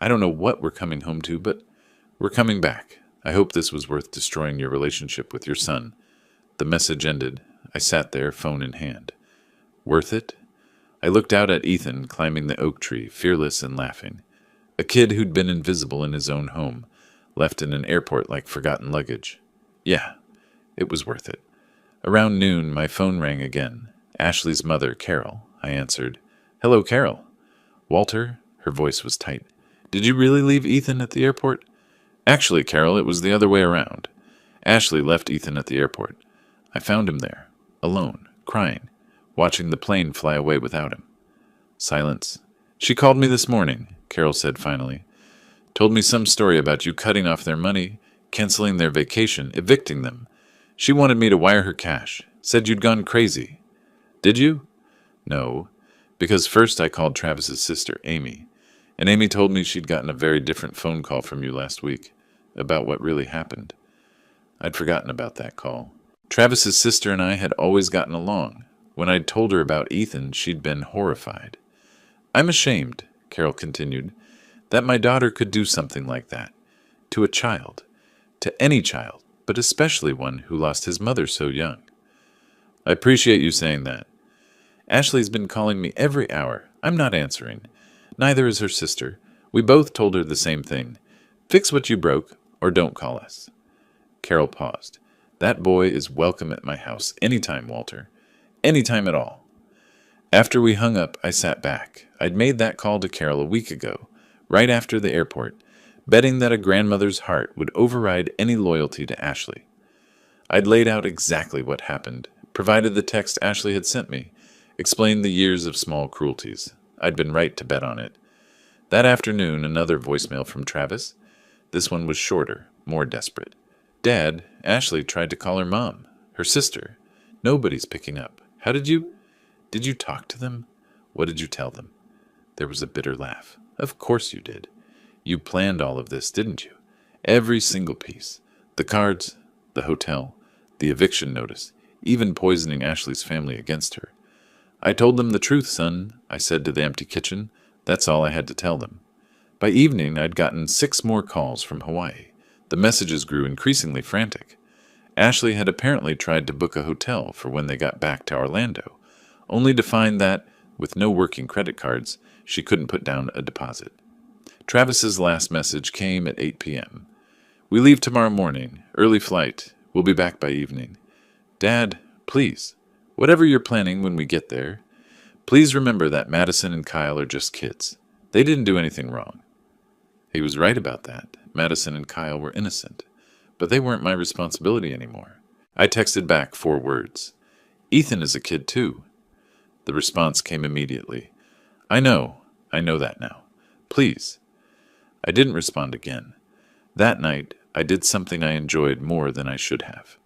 I don't know what we're coming home to, but we're coming back. I hope this was worth destroying your relationship with your son. The message ended. I sat there, phone in hand. Worth it? I looked out at Ethan climbing the oak tree, fearless and laughing. A kid who'd been invisible in his own home, left in an airport like forgotten luggage. Yeah, it was worth it. Around noon, my phone rang again. Ashley's mother, Carol. I answered. Hello, Carol. Walter? Her voice was tight. Did you really leave Ethan at the airport? Actually, Carol, it was the other way around. Ashley left Ethan at the airport. I found him there, alone, crying, watching the plane fly away without him. Silence. She called me this morning, Carol said finally. Told me some story about you cutting off their money, canceling their vacation, evicting them. She wanted me to wire her cash. Said you'd gone crazy. Did you? No, because first I called Travis's sister, Amy, and Amy told me she'd gotten a very different phone call from you last week about what really happened. I'd forgotten about that call. Travis's sister and I had always gotten along. When I'd told her about Ethan, she'd been horrified. I'm ashamed, Carol continued, that my daughter could do something like that. To a child. To any child, but especially one who lost his mother so young. I appreciate you saying that. Ashley's been calling me every hour. I'm not answering. Neither is her sister. We both told her the same thing. Fix what you broke, or don't call us. Carol paused. That boy is welcome at my house anytime, Walter. Anytime at all. After we hung up, I sat back. I'd made that call to Carol a week ago, right after the airport, betting that a grandmother's heart would override any loyalty to Ashley. I'd laid out exactly what happened, provided the text Ashley had sent me, explained the years of small cruelties. I'd been right to bet on it. That afternoon, another voicemail from Travis. This one was shorter, more desperate. Dad, Ashley tried to call her mom, her sister. Nobody's picking up. How did you talk to them? What did you tell them? There was a bitter laugh. Of course you did. You planned all of this, didn't you? Every single piece. The cards, the hotel, the eviction notice, even poisoning Ashley's family against her. I told them the truth, son, I said to the empty kitchen. That's all I had to tell them. By evening, I'd gotten 6 more calls from Hawaii. The messages grew increasingly frantic. Ashley had apparently tried to book a hotel for when they got back to Orlando, only to find that, with no working credit cards, she couldn't put down a deposit. Travis's last message came at 8 p.m. We leave tomorrow morning, early flight. We'll be back by evening. Dad, please, whatever you're planning when we get there, please remember that Madison and Kyle are just kids. They didn't do anything wrong. He was right about that. Madison and Kyle were innocent, but they weren't my responsibility anymore. I texted back 4 words. Ethan is a kid too. The response came immediately. I know that now. Please. I didn't respond again. That night, I did something I enjoyed more than I should have.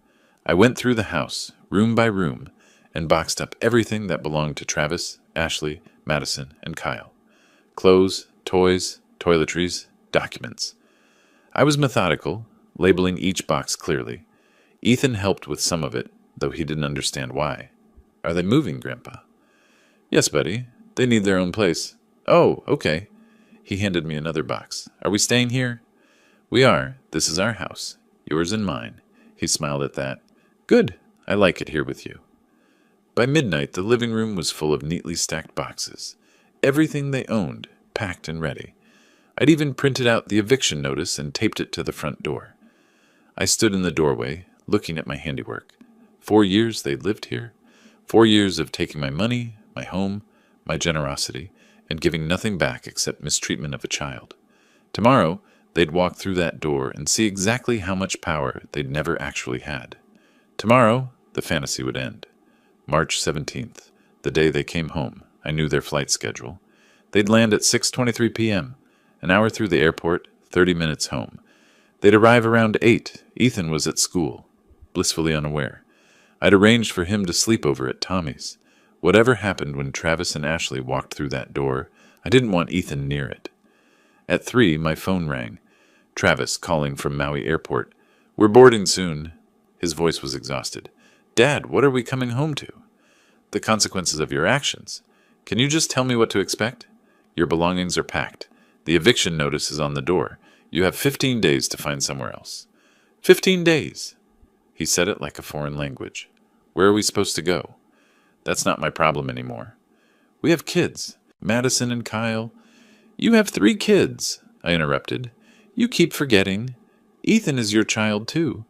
I went through the house, room by room, and boxed up everything that belonged to Travis, Ashley, Madison, and Kyle. Clothes, toys, toiletries, documents. I was methodical, labeling each box clearly. Ethan helped with some of it, though he didn't understand why. Are they moving, Grandpa? Yes, buddy. They need their own place. Oh, okay. He handed me another box. Are we staying here? We are. This is our house. Yours and mine. He smiled at that. Good. I like it here with you. By midnight, the living room was full of neatly stacked boxes. Everything they owned, packed and ready. I'd even printed out the eviction notice and taped it to the front door. I stood in the doorway, looking at my handiwork. 4 years they'd lived here. 4 years of taking my money, my home, my generosity, and giving nothing back except mistreatment of a child. Tomorrow, they'd walk through that door and see exactly how much power they'd never actually had. Tomorrow, the fantasy would end. March 17th, the day they came home. I knew their flight schedule. They'd land at 6:23 p.m., an hour through the airport, 30 minutes home. They'd arrive around 8. Ethan was at school, blissfully unaware. I'd arranged for him to sleep over at Tommy's. Whatever happened when Travis and Ashley walked through that door, I didn't want Ethan near it. At 3, my phone rang. Travis calling from Maui Airport. We're boarding soon. His voice was exhausted. Dad, what are we coming home to? The consequences of your actions. Can you just tell me what to expect? Your belongings are packed. The eviction notice is on the door. You have 15 days to find somewhere else. 15 days. He said it like a foreign language. Where are we supposed to go? That's not my problem anymore. We have kids. Madison and Kyle. You have 3 kids, I interrupted. You keep forgetting. Ethan is your child too.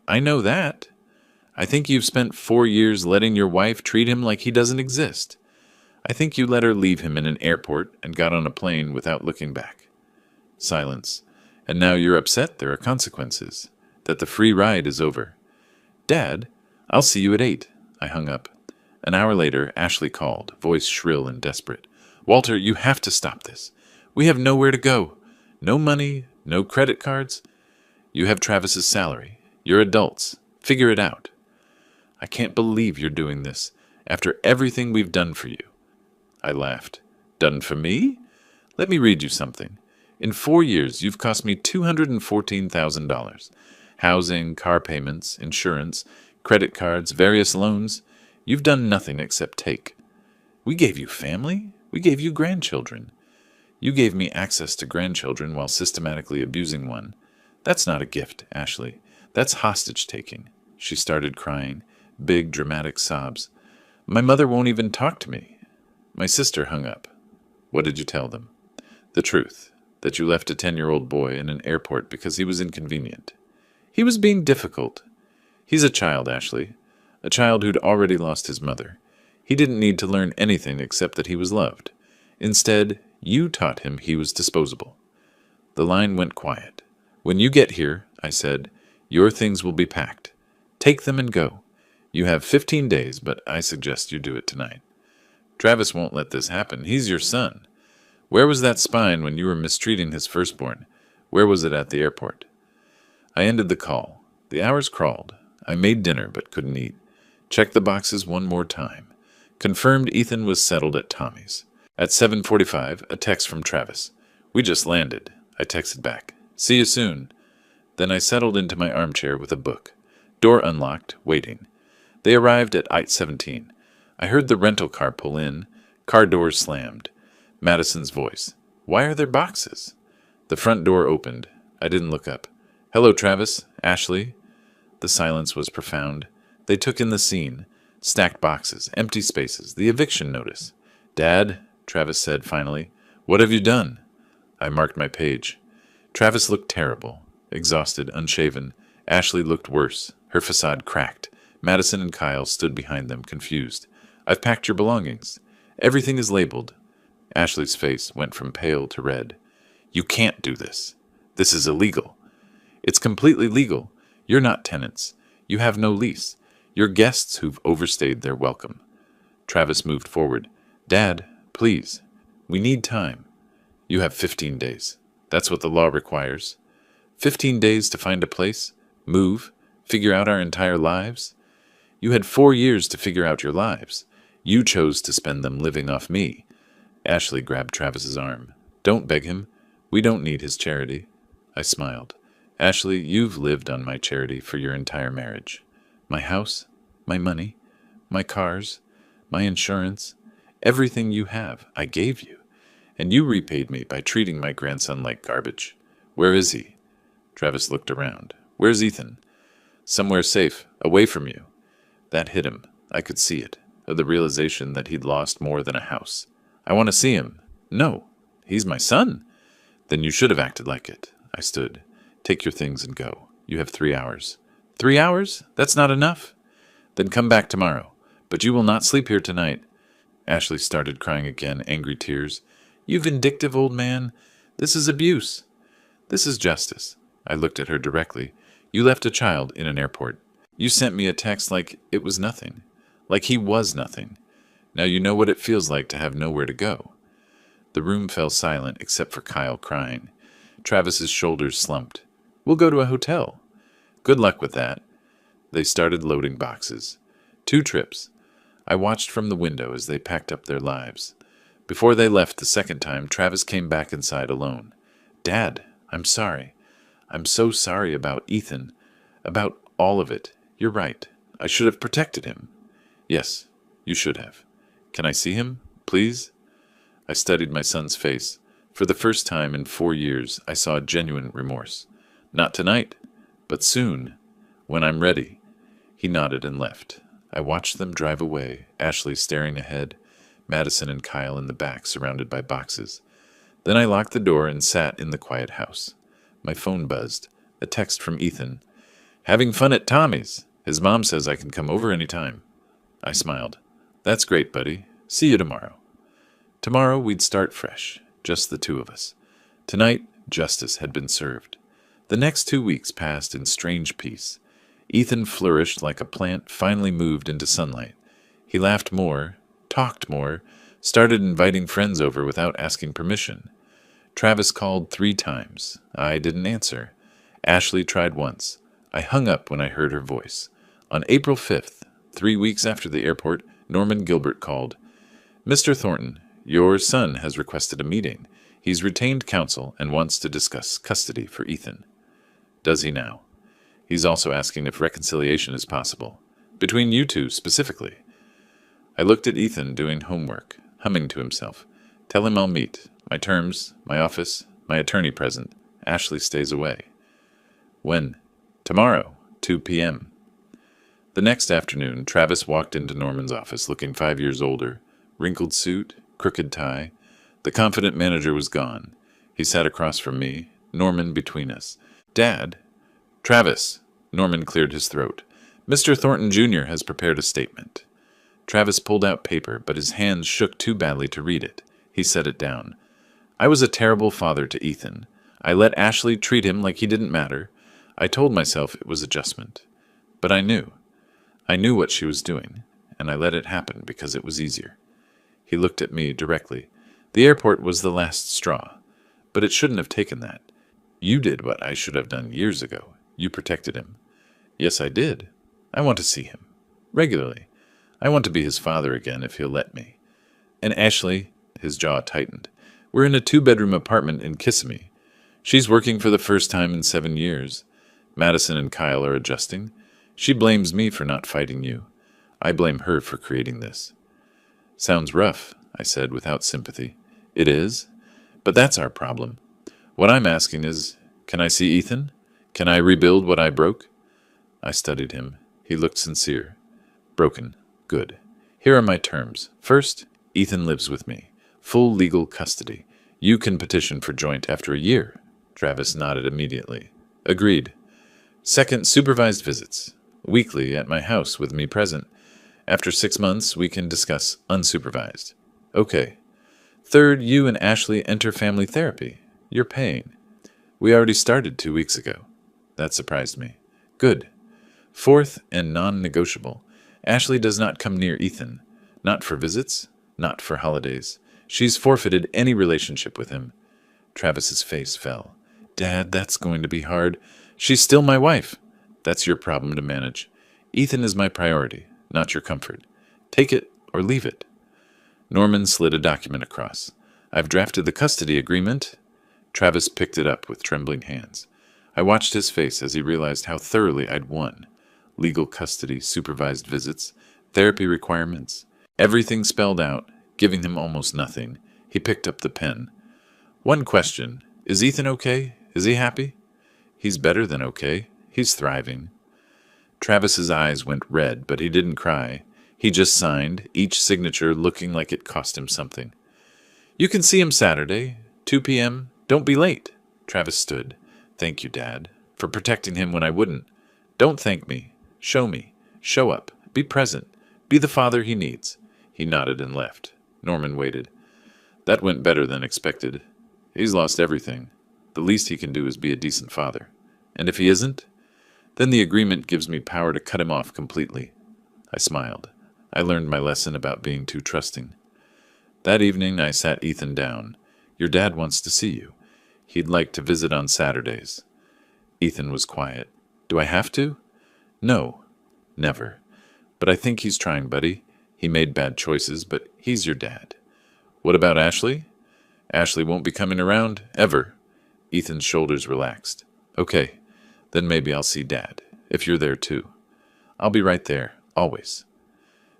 I know that. I think you've spent 4 years letting your wife treat him like he doesn't exist. I think you let her leave him in an airport and got on a plane without looking back. Silence. And now you're upset there are consequences. That the free ride is over. Dad, I'll see you at 8. I hung up. An hour later, Ashley called, voice shrill and desperate. Walter, you have to stop this. We have nowhere to go. No money, no credit cards. You have Travis's salary. You're adults. Figure it out. I can't believe you're doing this, after everything we've done for you. I laughed. Done for me? Let me read you something. In 4 years, you've cost me $214,000. Housing, car payments, insurance, credit cards, various loans. You've done nothing except take. We gave you family. We gave you grandchildren. You gave me access to grandchildren while systematically abusing one. That's not a gift, Ashley. That's hostage-taking. She started crying, big, dramatic sobs. My mother won't even talk to me. My sister hung up. What did you tell them? The truth, that you left a 10-year-old boy in an airport because he was inconvenient. He was being difficult. He's a child, Ashley. A child who'd already lost his mother. He didn't need to learn anything except that he was loved. Instead, you taught him he was disposable. The line went quiet. When you get here, I said, your things will be packed. Take them and go. You have 15 days, but I suggest you do it tonight. Travis won't let this happen. He's your son. Where was that spine when you were mistreating his firstborn? Where was it at the airport? I ended the call. The hours crawled. I made dinner but couldn't eat. Checked the boxes one more time. Confirmed Ethan was settled at Tommy's. At 7:45, a text from Travis. "We just landed." I texted back. "See you soon." Then I settled into my armchair with a book. Door unlocked, waiting. They arrived at I-17. I heard the rental car pull in. Car doors slammed. Madison's voice. "Why are there boxes?" The front door opened. I didn't look up. "Hello, Travis. Ashley." The silence was profound. They took in the scene. Stacked boxes, empty spaces, the eviction notice. "Dad," Travis said finally, "what have you done?" I marked my page. Travis looked terrible. Exhausted, unshaven. Ashley looked worse. Her facade cracked. Madison and Kyle stood behind them, confused. "I've packed your belongings. Everything is labeled." Ashley's face went from pale to red. "You can't do this. This is illegal." "It's completely legal. You're not tenants. You have no lease. You're guests who've overstayed their welcome." Travis moved forward. "Dad, please. We need time." "You have 15 days. That's what the law requires." 15 days to find a place? Move? Figure out our entire lives? You had 4 years to figure out your lives. You chose to spend them living off me. Ashley grabbed Travis's arm. "Don't beg him. We don't need his charity." I smiled. "Ashley, you've lived on my charity for your entire marriage. My house, my money, my cars, my insurance, everything you have, I gave you. And you repaid me by treating my grandson like garbage. Where is he?" Travis looked around. "Where's Ethan?" "Somewhere safe, away from you." That hit him. I could see it. The realization that he'd lost more than a house. "I want to see him." "No, he's my son." "Then you should have acted like it." I stood. "Take your things and go. You have 3 hours." 3 hours? That's not enough. "Then come back tomorrow. But you will not sleep here tonight." Ashley started crying again, angry tears. "You vindictive old man. This is abuse." "This is justice." I looked at her directly. "You left a child in an airport. You sent me a text like it was nothing. Like he was nothing. Now you know what it feels like to have nowhere to go." The room fell silent except for Kyle crying. Travis's shoulders slumped. "We'll go to a hotel." "Good luck with that." They started loading boxes. 2 trips. I watched from the window as they packed up their lives. Before they left the second time, Travis came back inside alone. "Dad, I'm sorry. I'm so sorry about Ethan. About all of it. You're right. I should have protected him." "Yes, you should have. Can I see him, please?" I studied my son's face. For the first time in 4 years, I saw genuine remorse. "Not tonight, but soon, when I'm ready." He nodded and left. I watched them drive away, Ashley staring ahead, Madison and Kyle in the back, surrounded by boxes. Then I locked the door and sat in the quiet house. My phone buzzed. A text from Ethan. "Having fun at Tommy's. His mom says I can come over any time." I smiled. "That's great, buddy. See you tomorrow." Tomorrow we'd start fresh, just the 2 of us. Tonight, justice had been served. The next 2 weeks passed in strange peace. Ethan flourished like a plant finally moved into sunlight. He laughed more, talked more, started inviting friends over without asking permission. Travis called 3 times. I didn't answer. Ashley tried once. I hung up when I heard her voice. On April 5th, 3 weeks after the airport, Norman Gilbert called. "Mr. Thornton, your son has requested a meeting. He's retained counsel and wants to discuss custody for Ethan." "Does he now?" "He's also asking if reconciliation is possible. Between you 2, specifically." I looked at Ethan doing homework, humming to himself. "Tell him I'll meet. My terms, my office, my attorney present. Ashley stays away." "When?" "Tomorrow, 2 p.m. The next afternoon, Travis walked into Norman's office looking 5 years older. Wrinkled suit, crooked tie. The confident manager was gone. He sat across from me, Norman between us. "Dad." "Travis." Norman cleared his throat. "Mr. Thornton Jr. has prepared a statement." Travis pulled out paper, but his hands shook too badly to read it. He set it down. "I was a terrible father to Ethan. I let Ashley treat him like he didn't matter. I told myself it was adjustment. But I knew. I knew what she was doing, and I let it happen because it was easier." He looked at me directly. "The airport was the last straw. But it shouldn't have taken that. You did what I should have done years ago. You protected him." "Yes, I did. I want to see him. Regularly. I want to be his father again if he'll let me." "And Ashley, His jaw tightened. We're in a 2-bedroom apartment in Kissimmee. She's working for the first time in 7 years. Madison and Kyle are adjusting. She blames me for not fighting you. I blame her for creating this. Sounds rough, I said without sympathy. It is, but that's our problem. What I'm asking is, can I see Ethan? Can I rebuild what I broke? I studied him. He looked sincere. Broken. Good. Here are my terms. First, Ethan lives with me. Full legal custody. You can petition for joint after a year. Travis nodded immediately. Agreed. Second, supervised visits. Weekly at my house with me present. After 6 months, we can discuss unsupervised. Okay. Third, you and Ashley enter family therapy. You're paying. We already started 2 weeks ago. That surprised me. Good. Fourth, and non-negotiable, Ashley does not come near Ethan. Not for visits, not for holidays. She's forfeited any relationship with him. Travis's face fell. Dad, that's going to be hard. She's still my wife. That's your problem to manage. Ethan is my priority, not your comfort. Take it or leave it. Norman slid a document across. I've drafted the custody agreement. Travis picked it up with trembling hands. I watched his face as he realized how thoroughly I'd won. Legal custody, supervised visits, therapy requirements, everything spelled out, giving him almost nothing. He picked up the pen. One question. Is Ethan okay? Is he happy? He's better than okay. He's thriving. Travis's eyes went red, but he didn't cry. He just signed, each signature looking like it cost him something. You can see him Saturday, 2 p.m. Don't be late. Travis stood. Thank you, Dad, for protecting him when I wouldn't. Don't thank me. Show me. Show up. Be present. Be the father he needs. He nodded and left. Norman waited. That went better than expected. He's lost everything. The least he can do is be a decent father. And if he isn't, then the agreement gives me power to cut him off completely. I smiled. I learned my lesson about being too trusting. That evening I sat Ethan down. Your dad wants to see you. He'd like to visit on Saturdays. Ethan was quiet. Do I have to? No. Never. But I think he's trying, buddy. He made bad choices, but he's your dad. What about Ashley? Ashley won't be coming around, ever. Ethan's shoulders relaxed. Okay, then maybe I'll see Dad, if you're there too. I'll be right there, always.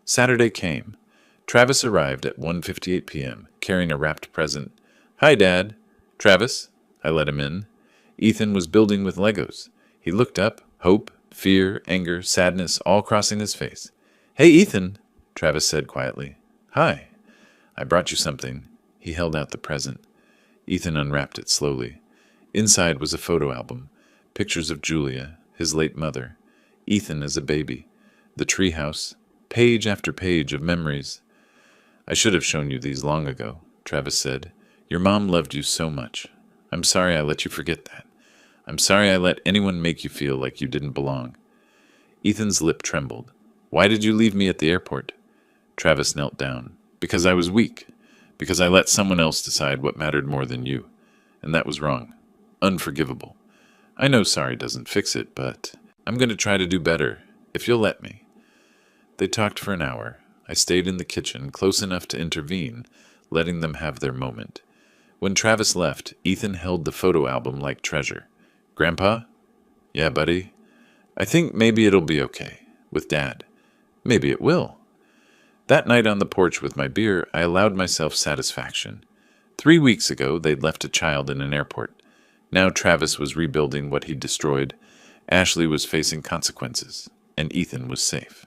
Saturday came. Travis arrived at 1:58 p.m., carrying a wrapped present. Hi, Dad. Travis. I let him in. Ethan was building with Legos. He looked up, hope, fear, anger, sadness, all crossing his face. Hey, Ethan, Travis said quietly. Hi. I brought you something. He held out the present. Ethan unwrapped it slowly. Inside was a photo album. Pictures of Julia, his late mother. Ethan as a baby. The treehouse. Page after page of memories. I should have shown you these long ago, Travis said. Your mom loved you so much. I'm sorry I let you forget that. I'm sorry I let anyone make you feel like you didn't belong. Ethan's lip trembled. Why did you leave me at the airport? Travis knelt down. Because I was weak. Because I let someone else decide what mattered more than you. And that was wrong. Unforgivable. I know sorry doesn't fix it, but I'm going to try to do better, if you'll let me. They talked for an hour. I stayed in the kitchen, close enough to intervene, letting them have their moment. When Travis left, Ethan held the photo album like treasure. Grandpa? Yeah, buddy. I think maybe it'll be okay. With Dad. Maybe it will. That night on the porch with my beer, I allowed myself satisfaction. 3 weeks ago, they'd left a child in an airport. Now Travis was rebuilding what he'd destroyed. Ashley was facing consequences. And Ethan was safe.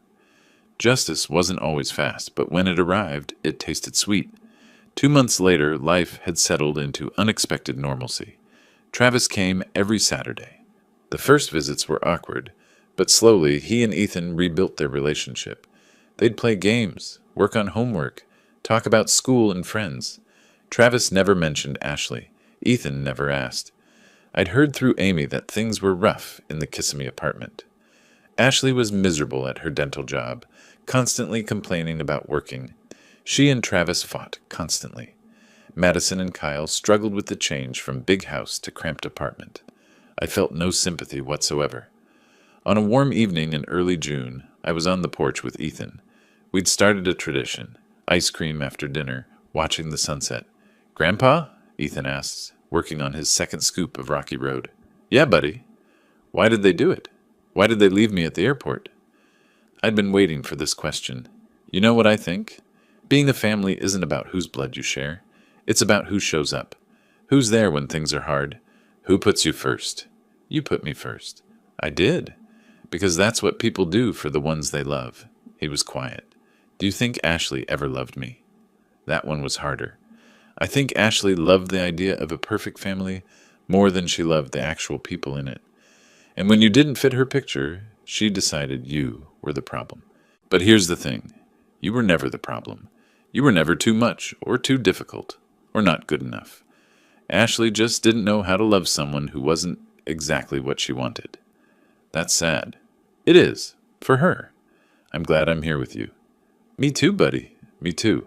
Justice wasn't always fast, but when it arrived, it tasted sweet. 2 months later, life had settled into unexpected normalcy. Travis came every Saturday. The first visits were awkward, but slowly he and Ethan rebuilt their relationship. They'd play games, work on homework, talk about school and friends. Travis never mentioned Ashley. Ethan never asked. I'd heard through Amy that things were rough in the Kissimmee apartment. Ashley was miserable at her dental job, constantly complaining about working. She and Travis fought constantly. Madison and Kyle struggled with the change from big house to cramped apartment. I felt no sympathy whatsoever. On a warm evening in early June, I was on the porch with Ethan. We'd started a tradition, ice cream after dinner, watching the sunset. "Grandpa?" Ethan asks, working on his second scoop of Rocky Road. "Yeah, buddy." "Why did they do it? Why did they leave me at the airport?" I'd been waiting for this question. You know what I think? Being a family isn't about whose blood you share. It's about who shows up. Who's there when things are hard? Who puts you first? You put me first. I did. Because that's what people do for the ones they love. He was quiet. Do you think Ashley ever loved me? That one was harder. I think Ashley loved the idea of a perfect family more than she loved the actual people in it. And when you didn't fit her picture, she decided you were the problem. But here's the thing. You were never the problem. You were never too much or too difficult or not good enough. Ashley just didn't know how to love someone who wasn't exactly what she wanted. That's sad. It is, for her. I'm glad I'm here with you. Me too, buddy. Me too.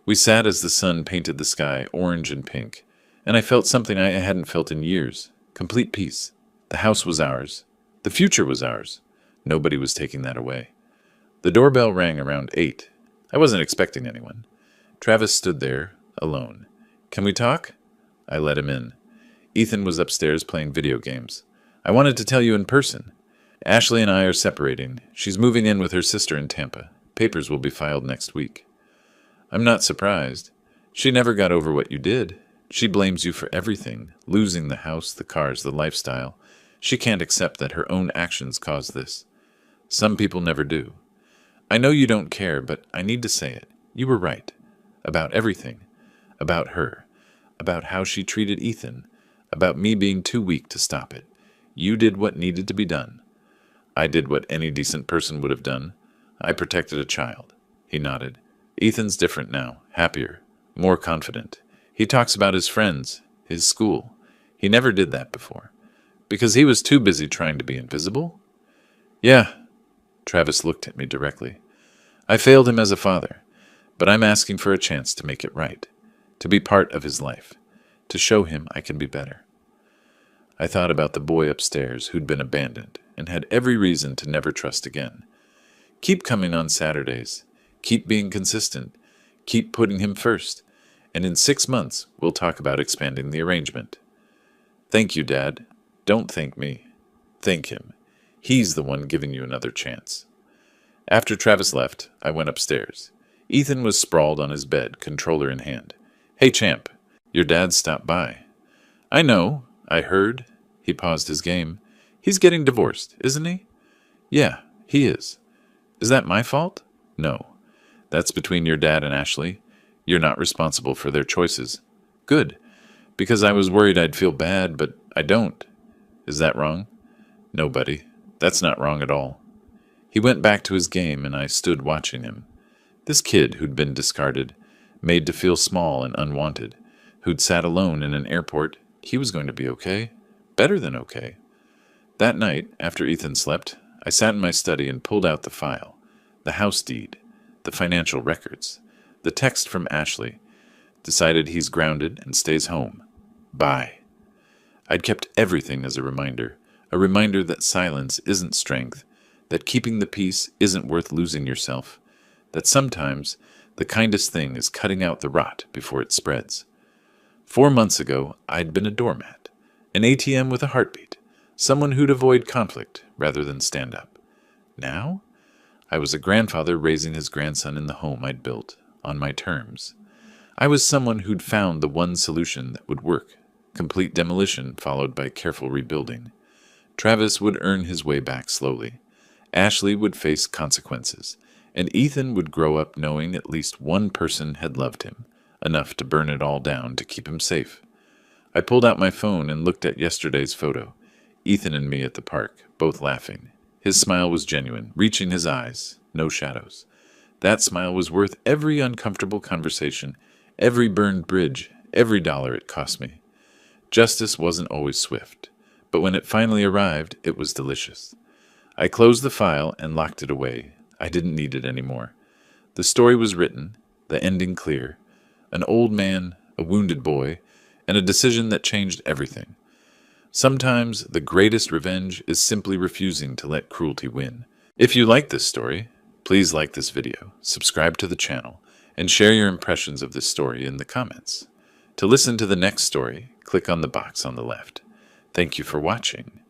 We sat as the sun painted the sky orange and pink, and I felt something I hadn't felt in years. Complete peace. The house was ours. The future was ours. Nobody was taking that away. The doorbell rang around 8. I wasn't expecting anyone. Travis stood there, alone. "Can we talk?" I let him in. Ethan was upstairs playing video games. "I wanted to tell you in person. Ashley and I are separating. She's moving in with her sister in Tampa. Papers will be filed next week." "I'm not surprised. She never got over what you did. She blames you for everything, losing the house, the cars, the lifestyle. She can't accept that her own actions caused this. Some people never do. I know you don't care, but I need to say it. You were right. About everything. About her. About how she treated Ethan. About me being too weak to stop it. You did what needed to be done. I did what any decent person would have done. I protected a child." He nodded. "Ethan's different now, happier, more confident. He talks about his friends, his school. He never did that before. Because he was too busy trying to be invisible?" "Yeah." Travis looked at me directly. "I failed him as a father, but I'm asking for a chance to make it right, to be part of his life, to show him I can be better." I thought about the boy upstairs who'd been abandoned and had every reason to never trust again. Keep coming on Saturdays. Keep being consistent. Keep putting him first. And in 6 months, we'll talk about expanding the arrangement. "Thank you, Dad. Don't thank me. Thank him. He's the one giving you another chance." After Travis left, I went upstairs. Ethan was sprawled on his bed, controller in hand. "Hey, champ, your dad stopped by." "I know. I heard." He paused his game. "He's getting divorced, isn't he?" "Yeah, he is." "Is that my fault?" "No. That's between your dad and Ashley. You're not responsible for their choices." "Good. Because I was worried I'd feel bad, but I don't." "Is that wrong?" "No, buddy. That's not wrong at all." He went back to his game, and I stood watching him. This kid who'd been discarded, made to feel small and unwanted, who'd sat alone in an airport, he was going to be okay. Better than okay. That night, after Ethan slept, I sat in my study and pulled out the file, the house deed, the financial records, the text from Ashley. Decided he's grounded and stays home. Bye. I'd kept everything as a reminder that silence isn't strength, that keeping the peace isn't worth losing yourself, that sometimes the kindest thing is cutting out the rot before it spreads. 4 months ago, I'd been a doormat, an ATM with a heartbeat, someone who'd avoid conflict rather than stand up. Now, I was a grandfather raising his grandson in the home I'd built, on my terms. I was someone who'd found the one solution that would work, complete demolition followed by careful rebuilding. Travis would earn his way back slowly. Ashley would face consequences, and Ethan would grow up knowing at least one person had loved him, enough to burn it all down to keep him safe. I pulled out my phone and looked at yesterday's photo. Ethan and me at the park, both laughing. His smile was genuine, reaching his eyes, no shadows. That smile was worth every uncomfortable conversation, every burned bridge, every dollar it cost me. Justice wasn't always swift, but when it finally arrived, it was delicious. I closed the file and locked it away. I didn't need it anymore. The story was written, the ending clear. An old man, a wounded boy, and a decision that changed everything. Sometimes the greatest revenge is simply refusing to let cruelty win. If you like this story, please like this video, subscribe to the channel, and share your impressions of this story in the comments. To listen to the next story, click on the box on the left. Thank you for watching,